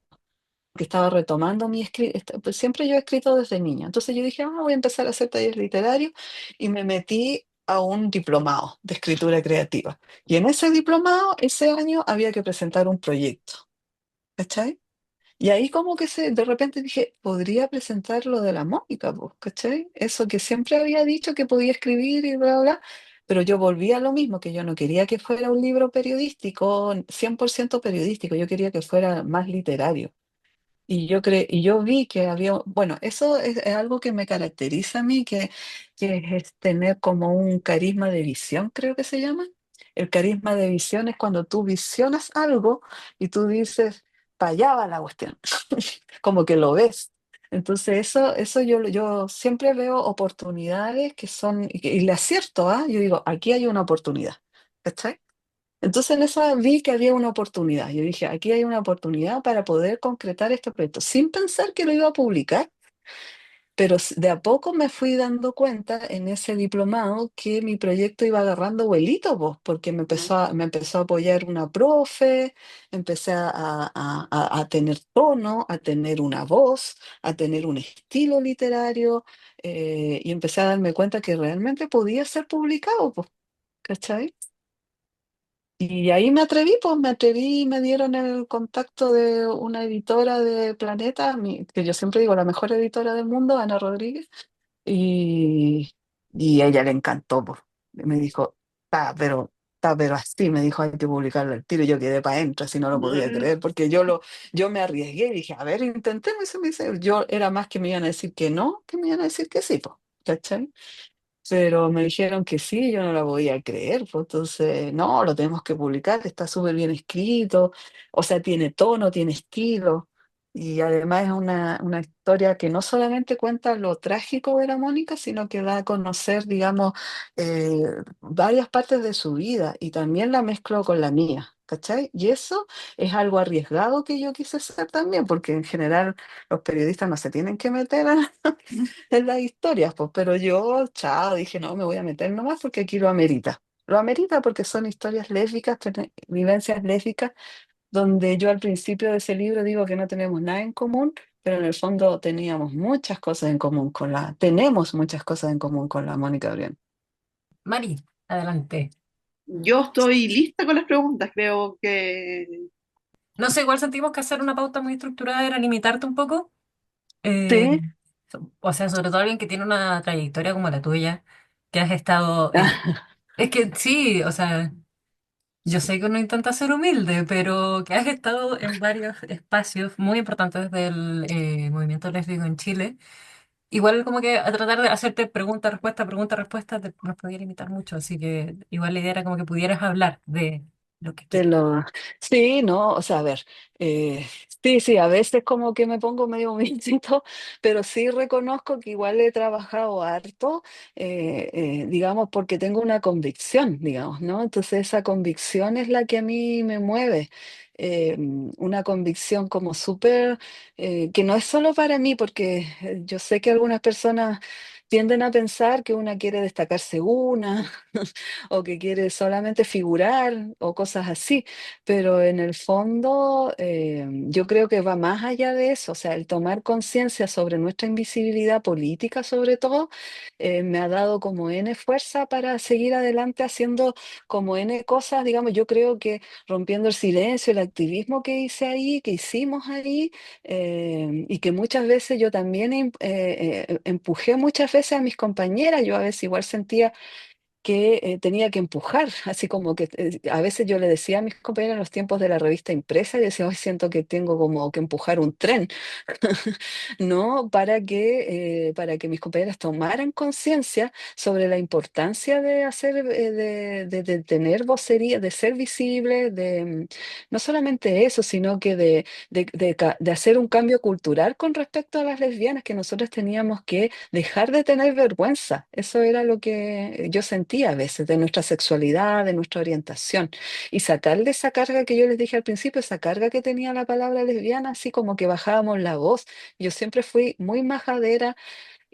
que estaba retomando mi escrito, pues siempre yo he escrito desde niña, entonces yo dije, voy a empezar a hacer talleres literarios y me metí a un diplomado de escritura creativa. Y en ese diplomado, ese año había que presentar un proyecto, ¿cachai? Y ahí como que de repente dije, podría presentar lo de la Mónica, pues, ¿cachai? Eso que siempre había dicho que podía escribir y bla, bla, bla, pero yo volví a lo mismo, que yo no quería que fuera un libro periodístico, 100% periodístico, yo quería que fuera más literario. Y yo vi que había, bueno, eso es algo que me caracteriza a mí, que es tener como un carisma de visión, creo que se llama. El carisma de visión es cuando tú visionas algo y tú dices, para allá va la cuestión, como que lo ves. Entonces eso yo siempre veo oportunidades que son, y le acierto, ¿ah? Yo digo, aquí hay una oportunidad. ¿Cachai? Entonces en esa vi que había una oportunidad. Yo dije, aquí hay una oportunidad para poder concretar este proyecto, sin pensar que lo iba a publicar, pero de a poco me fui dando cuenta en ese diplomado que mi proyecto iba agarrando vuelito, pues, porque me empezó a apoyar una profe, empecé a tener tono, a tener una voz, a tener un estilo literario, y empecé a darme cuenta que realmente podía ser publicado, pues, ¿cachai? Y ahí me atreví y me dieron el contacto de una editora de Planeta, que yo siempre digo la mejor editora del mundo, Ana Rodríguez, y, y a ella le encantó, po. Me dijo, pero así, me dijo, hay que publicarlo al tiro, y yo quedé para adentro, así no lo podía creer, porque yo me arriesgué y dije, a ver, intentemos, y se me dice, yo era más que me iban a decir que no, que me iban a decir que sí, po, ¿cachai? Pero me dijeron que sí, yo no la podía creer, pues entonces, no, lo tenemos que publicar, está súper bien escrito, o sea, tiene tono, tiene estilo, y además es una historia que no solamente cuenta lo trágico de la Mónica, sino que da a conocer, digamos, eh, varias partes de su vida, y también la mezclo con la mía, ¿cachai? Y eso es algo arriesgado que yo quise hacer también, porque en general los periodistas no se tienen que meter en las historias, pues, pero yo, chao, dije, no, me voy a meter nomás porque aquí lo amerita. Lo amerita porque son historias lésbicas, vivencias lésbicas, donde yo al principio de ese libro digo que no tenemos nada en común, pero en el fondo teníamos muchas cosas en común tenemos muchas cosas en común con la Mónica Brián. Mari, adelante. Yo estoy lista con las preguntas, creo que... No sé, igual sentimos que hacer una pauta muy estructurada era limitarte un poco. Eh, Sí. o sea, sobre todo alguien que tiene una trayectoria como la tuya, que has estado es que sí, o sea, yo sé que uno intenta ser humilde, pero que has estado en varios espacios muy importantes del movimiento lésbico en Chile. Igual como que a tratar de hacerte pregunta, respuesta, nos podía limitar mucho, así que igual la idea era como que pudieras hablar de lo que De quieras. lo... Sí, no, o sea, a ver, sí, a veces como que me pongo medio humilde, pero sí reconozco que igual he trabajado harto, digamos, porque tengo una convicción, digamos, ¿no? Entonces esa convicción es la que a mí me mueve. Una convicción como súper, que no es solo para mí, porque yo sé que algunas personas tienden a pensar que una quiere destacarse una, o que quiere solamente figurar o cosas así, pero en el fondo yo creo que va más allá de eso, o sea, el tomar conciencia sobre nuestra invisibilidad política sobre todo, me ha dado como N fuerza para seguir adelante haciendo como N cosas, digamos, yo creo que rompiendo el silencio, el activismo que hice ahí, que hicimos ahí, y que muchas veces yo también empujé muchas veces a mis compañeras, yo a veces igual sentía que tenía que empujar, así como que a veces yo le decía a mis compañeros en los tiempos de la revista impresa, y decía, hoy siento que tengo como que empujar un tren, ¿no? Para que mis compañeras tomaran conciencia sobre la importancia de hacer, de tener vocería, de ser visible, no solamente eso, sino que de hacer un cambio cultural con respecto a las lesbianas, que nosotros teníamos que dejar de tener vergüenza. Eso era lo que yo sentía a veces de nuestra sexualidad, de nuestra orientación, y sacarle esa carga que yo les dije al principio, esa carga que tenía la palabra lesbiana, así como que bajábamos la voz. Yo siempre fui muy majadera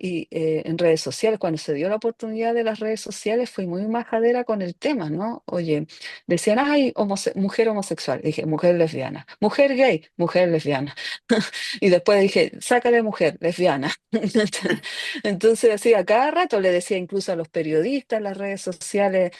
y en redes sociales, cuando se dio la oportunidad de las redes sociales, fui muy majadera con el tema, ¿no? Oye, decían, ay, mujer homosexual, dije, mujer lesbiana, mujer gay, mujer lesbiana. Y después dije, sácale mujer, lesbiana. Entonces, así, a cada rato le decía incluso a los periodistas, en las redes sociales,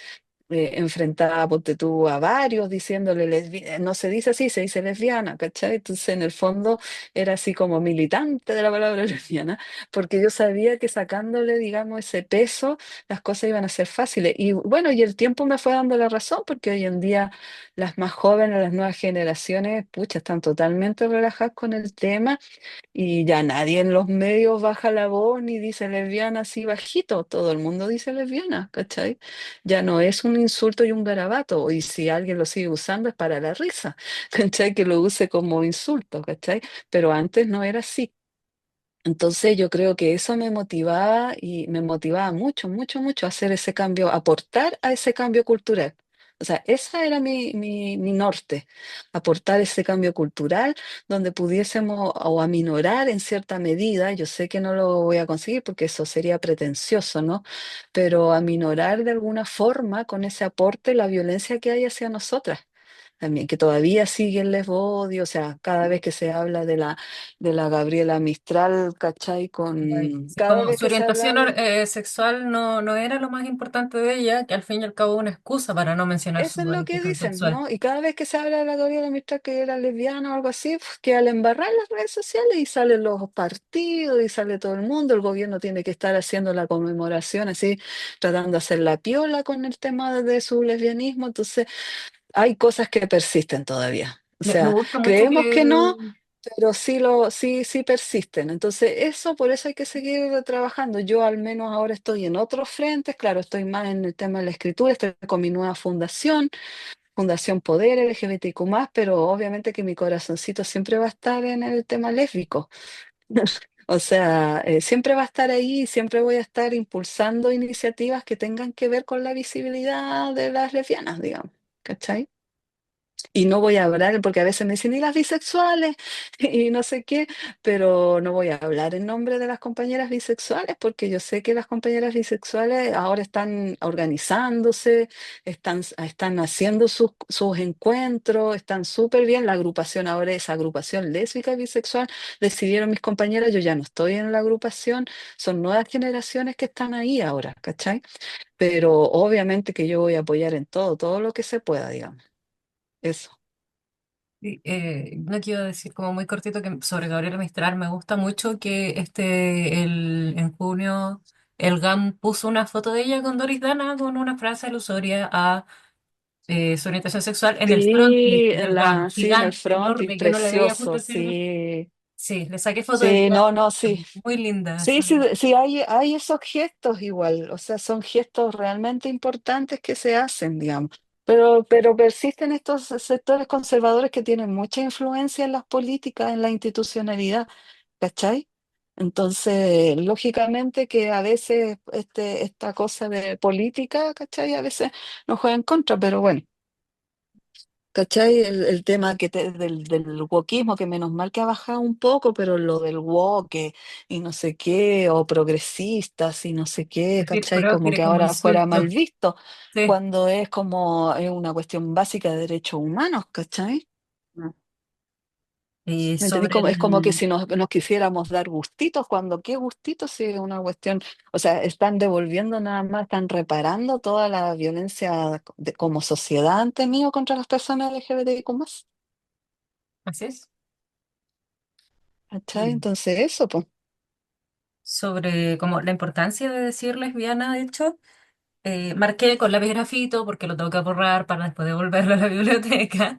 enfrentaba, ponte tú, a varios diciéndole, no se dice así, se dice lesbiana, ¿cachai? Entonces, en el fondo, era así como militante de la palabra lesbiana, porque yo sabía que sacándole, digamos, ese peso, las cosas iban a ser fáciles. Y bueno, y el tiempo me fue dando la razón, porque hoy en día las más jóvenes, las nuevas generaciones, pucha, están totalmente relajadas con el tema, y ya nadie en los medios baja la voz ni dice lesbiana así bajito, todo el mundo dice lesbiana, ¿cachai? Ya no es un insulto y un garabato, y si alguien lo sigue usando es para la risa, ¿cachai? Que lo use como insulto, ¿cachai? Pero antes no era así. Entonces yo creo que eso me motivaba, y me motivaba mucho, mucho, mucho a hacer ese cambio, aportar a ese cambio cultural. O sea, esa era mi norte, aportar ese cambio cultural donde pudiésemos o aminorar en cierta medida, yo sé que no lo voy a conseguir porque eso sería pretencioso, ¿no? Pero aminorar de alguna forma con ese aporte la violencia que hay hacia nosotras. También, que todavía sigue el lesbodio, o sea, cada vez que se habla de la Gabriela Mistral, ¿cachai? Ay, Con, sí, cada como vez su que se habla orientación sexual no era lo más importante de ella, que al fin y al cabo es una excusa para no mencionar eso su es lo que orientación dicen, sexual. ¿no? Y cada vez que se habla de la Gabriela Mistral que era lesbiana o algo así, que al embarrar las redes sociales y salen los partidos y sale todo el mundo, el gobierno tiene que estar haciendo la conmemoración así, tratando de hacer la piola con el tema de su lesbianismo, entonces hay cosas que persisten todavía. O Me sea, gusta mucho creemos que que no, pero sí persisten. Entonces, por eso hay que seguir trabajando. Yo al menos ahora estoy en otros frentes, claro, estoy más en el tema de la escritura, estoy con mi nueva fundación, Fundación Poder LGBTQ+, pero obviamente que mi corazoncito siempre va a estar en el tema lésbico. O sea, siempre va a estar ahí, siempre voy a estar impulsando iniciativas que tengan que ver con la visibilidad de las lesbianas, digamos. ¿Cachai? Y no voy a hablar, porque a veces me dicen, ¿y las bisexuales? Y no sé qué, pero no voy a hablar en nombre de las compañeras bisexuales, porque yo sé que las compañeras bisexuales ahora están organizándose, están haciendo sus encuentros, están súper bien. La agrupación ahora es agrupación lésbica y bisexual. Decidieron mis compañeras, yo ya no estoy en la agrupación, son nuevas generaciones que están ahí ahora, ¿cachai? Pero obviamente que yo voy a apoyar en todo lo que se pueda, digamos. Eso. sí, no quiero decir como muy cortito que sobre Gabriela Mistral me gusta mucho que en junio el GAM puso una foto de ella con Doris Dana con una frase alusoria a su orientación sexual en el frontis Sí, del GAM, sí, en el gigante, frontis, enorme, que uno le veía justo precioso, el cielo. sí. Sí, le saqué foto de Sí, día, no, no, sí. muy linda Sí, esa. sí, sí, hay esos gestos igual, o sea, son gestos realmente importantes que se hacen, digamos. Pero persisten estos sectores conservadores que tienen mucha influencia en las políticas, en la institucionalidad, ¿cachai? Entonces, lógicamente que a veces esta cosa de política, ¿cachai? A veces nos juega en contra, pero bueno. ¿Cachai? El tema del wokismo, que menos mal que ha bajado un poco, pero lo del woke y no sé qué, o progresistas y no sé qué, Decir ¿cachai? Como progre que como ahora fuera mal insulto. visto, Sí, cuando es como es una cuestión básica de derechos humanos, ¿cachai? y ¿Me entendí? sobre Es como que el... si nos quisiéramos dar gustitos, cuando qué gustitos si es una cuestión, o sea, están devolviendo nada más, están reparando toda la violencia como sociedad ante mío contra las personas LGBTIQ+. Así es. ¿Cachai? Y Entonces eso, pues. sobre como la importancia de decir lesbiana, de hecho, marqué con lápiz grafito porque lo tengo que borrar para después devolverlo a la biblioteca.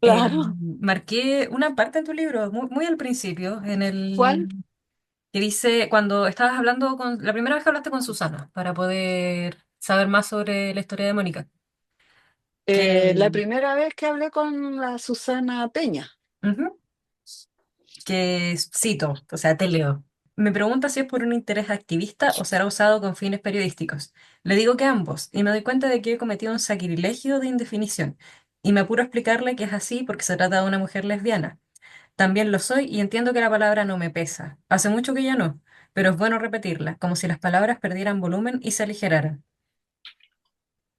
Claro. Marqué una parte en tu libro, muy al principio, ¿Cuál? que dice, cuando estabas hablando la primera vez que hablaste con Susana, para poder saber más sobre la historia de Mónica, La que, primera vez que hablé con la Susana Peña. ujú, que cito, o sea, te leo. Me pregunta si es por un interés activista o será usado con fines periodísticos. Le digo que ambos, y me doy cuenta de que he cometido un sacrilegio de indefinición. Y me apuro a explicarle que es así porque se trata de una mujer lesbiana. También lo soy y entiendo que la palabra no me pesa. Hace mucho que ya no, pero es bueno repetirla, como si las palabras perdieran volumen y se aligeraran.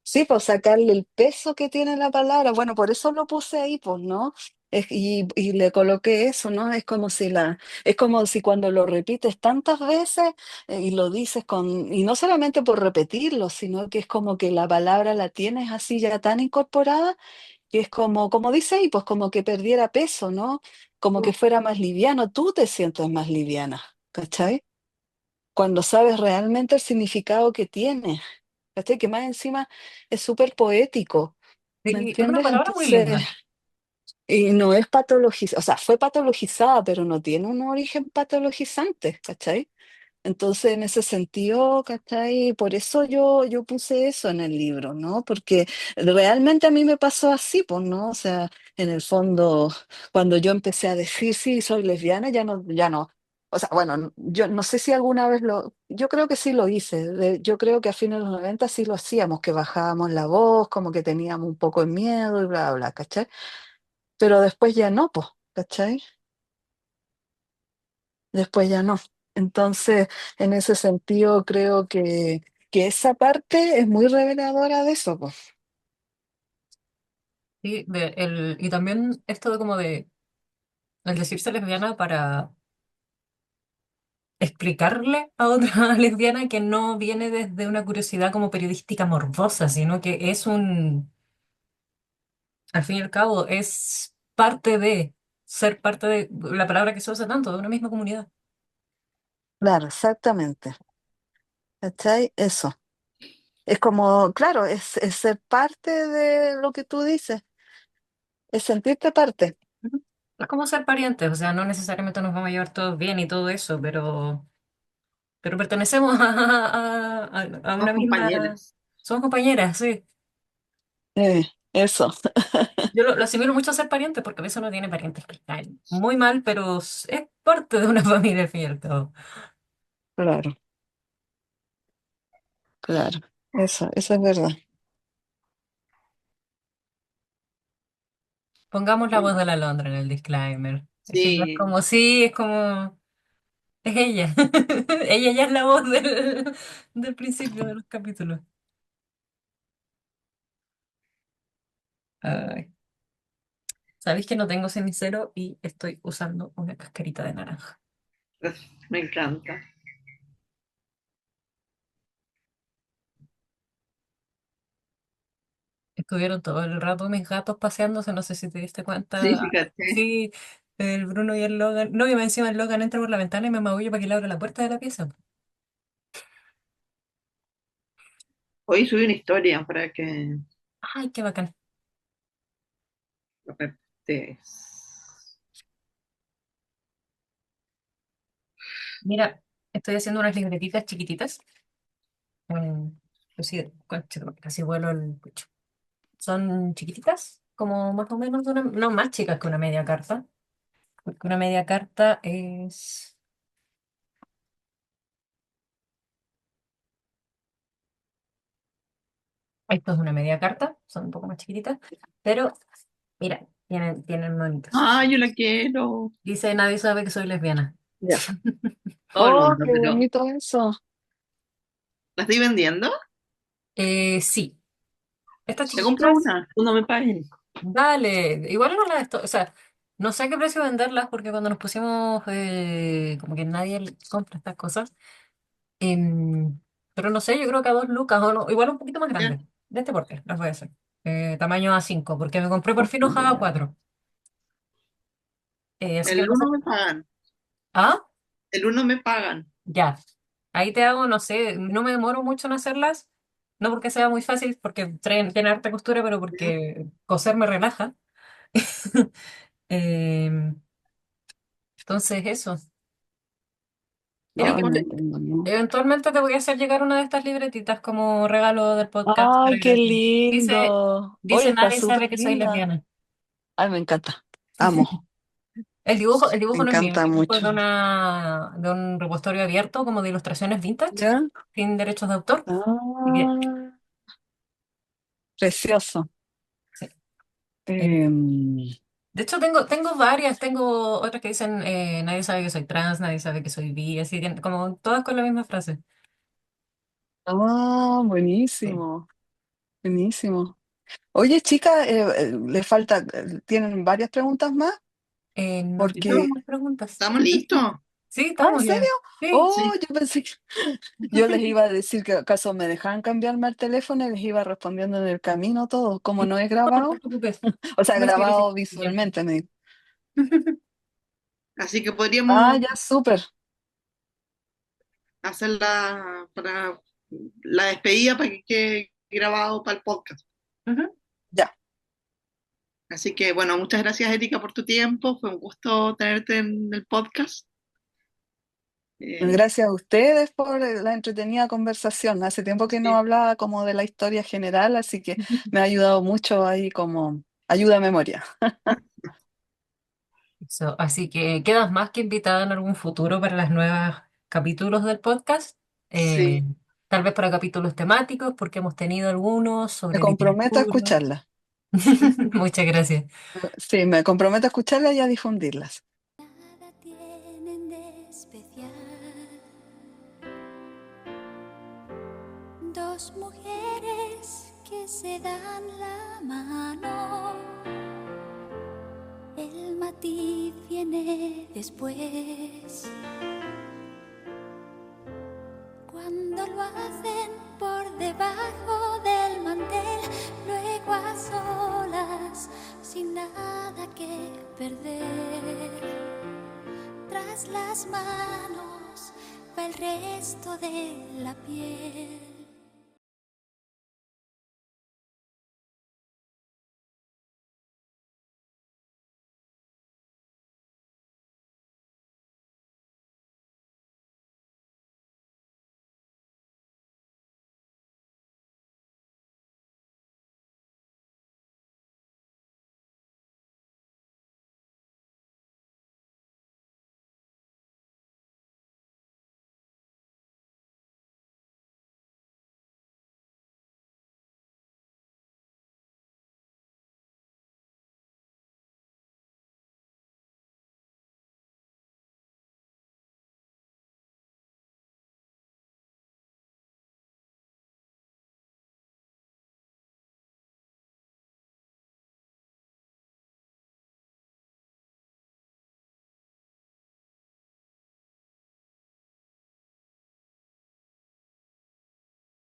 Sí, pues sacarle el peso que tiene la palabra. Bueno, por eso lo puse ahí, pues, ¿no? Y le coloqué eso, ¿no? Es como si cuando lo repites tantas veces y lo dices y no solamente por repetirlo, sino que es como que la palabra la tienes así ya tan incorporada, que es como dice ahí, pues como que perdiera peso, ¿no? Como que fuera más liviano, tú te sientes más liviana, ¿cachai? Cuando sabes realmente el significado que tiene, ¿cachai? Que más encima es súper poético, ¿me Sí, es una entiendes? palabra muy Entonces, linda. y no es patologizada, o sea, fue patologizada, pero no tiene un origen patologizante, ¿cachai? Entonces, en ese sentido, ¿cachai? Por eso yo puse eso en el libro, ¿no? Porque realmente a mí me pasó así, pues, ¿no? O sea, en el fondo, cuando yo empecé a decir, sí, soy lesbiana, ya no. O sea, bueno, yo no sé si alguna vez yo creo que sí lo hice. Yo creo que a fines de los 90 sí lo hacíamos, que bajábamos la voz, como que teníamos un poco de miedo y bla, bla, ¿cachai? Pero después ya no, pues, ¿cachai? Después ya no. Entonces, en ese sentido, creo que esa parte es muy reveladora de eso, pues. Sí, y también esto de como de el decirse lesbiana para explicarle a otra lesbiana que no viene desde una curiosidad como periodística morbosa, sino que es al fin y al cabo, es parte de, ser parte de la palabra que se usa tanto, de una misma comunidad. Claro, exactamente. ¿Cachai? Eso. Es como, claro, es ser parte de lo que tú dices, es sentirte parte. Ujú. Es como ser parientes, o sea, no necesariamente nos vamos a llevar todos bien y todo eso, pero pertenecemos a Somos una misma... compañeras. Somos compañeras, sí. Eso, Yo lo asimilo mucho a ser pariente porque a veces uno tiene parientes que caen muy mal, pero es parte de una familia al fin y al cabo. claro, claro. Eso es verdad. Pongamos la voz de la Londra en el disclaimer. Así no es Sí, como, sí, es como, es ella. Ella ya es la voz del principio de los capítulos. Ay. Sabéis que no tengo cenicero y estoy usando una cascarita de naranja. me encanta. Estuvieron todo el rato mis gatos paseándose, no sé si te diste Sí, cuenta. fíjate. Sí, el Bruno y el Logan. No, y me encima el Logan entra por la ventana y me maulla para que le abra la puerta de la pieza. Hoy subí una historia para que Ay, qué bacán. lo reptes. Mira, estoy haciendo unas libretitas chiquititas. Pues sí, concha, casi vuelo el pucho. Son chiquititas, como más o menos de una, no más chicas que una media carta, porque una media carta es, esto es una media carta, son un poco más chiquititas, pero mira, tienen monitos. Ah, yo la quiero. Dice, nadie sabe que soy lesbiana. Ya. Todo el Oh, mundo, qué pero bonito eso. ¿la estoy vendiendo? Sí, estas Te compro chiquititas, una, tú no me paguen. dale, igual no las estoy, o sea, no sé a qué precio venderlas porque cuando nos pusimos, como que nadie compra estas cosas. Em, pero no sé, yo creo que a 2 lucas o no, igual un poquito más Ya. grande. De este porte, las voy a hacer. Tamaño A5 porque me compré por fin hoja A4. Así que El van a ser. uno me pagan. Ah, El uno me pagan. ya. Ahí te hago, no sé, no me demoro mucho en hacerlas. No porque sea muy fácil, porque tiene harta costura, pero Ya. porque coser me relaja. Em, entonces, eso. No, Erika, Ay, con- no. eventualmente te voy a hacer llegar una de estas libretitas como regalo del podcast para Ay, qué que lindo. Oye, dice está nadie súper sabe que soy linda. lesbiana. Ay, me encanta. Amo. Me El dibujo no es mío, el encanta dibujo es mucho. de un repositorio abierto como de ilustraciones vintage, ¿Ya? sin derechos de autor. Así que, Ah, precioso. sí. Eh, Em, de hecho, tengo varias, tengo otras que dicen nadie sabe que soy trans, nadie sabe que soy bi, así, como todas con la misma frase. Sí. buenísimo. Buenísimo. Oye, chica, le falta, ¿tienen varias preguntas más? No tenemos Porque, más preguntas. ¿estamos listos? Sí, ¿en estamos serio? ya. Sí. Oh, Sí. yo pensé que yo les iba a decir que acaso me dejaban cambiarme el teléfono y les iba respondiendo en el camino todo, como no es No, no te grabado, preocupes. o sea, No, sí, gracias. grabado Ya. visualmente, me dijo. Así que Ah, podríamos ya, súper. hacerla para la despedida para que quede grabado para el podcast. Ujú. Ya. Así que bueno, muchas gracias Erika por tu tiempo. Fue un gusto tenerte en el podcast. Eh, Gracias a ustedes por la entretenida conversación. Hace tiempo que no sí, hablaba como de la historia general, así que me ha ayudado mucho ahí como ayuda a memoria. Así que quedas más que invitada en algún futuro para los nuevos capítulos del podcast. Eh, Sí, Tal vez para capítulos temáticos, porque hemos tenido algunos Me sobre comprometo a literatura. escucharlas. Muchas gracias. Sí, me comprometo a escucharlas y a difundirlas. Nada tienen de especial. Dos mujeres que se dan la mano. El matiz viene después. Cuando lo hacen por debajo del mantel, luego a solas, sin nada que perder. Tras las manos va el resto de la piel.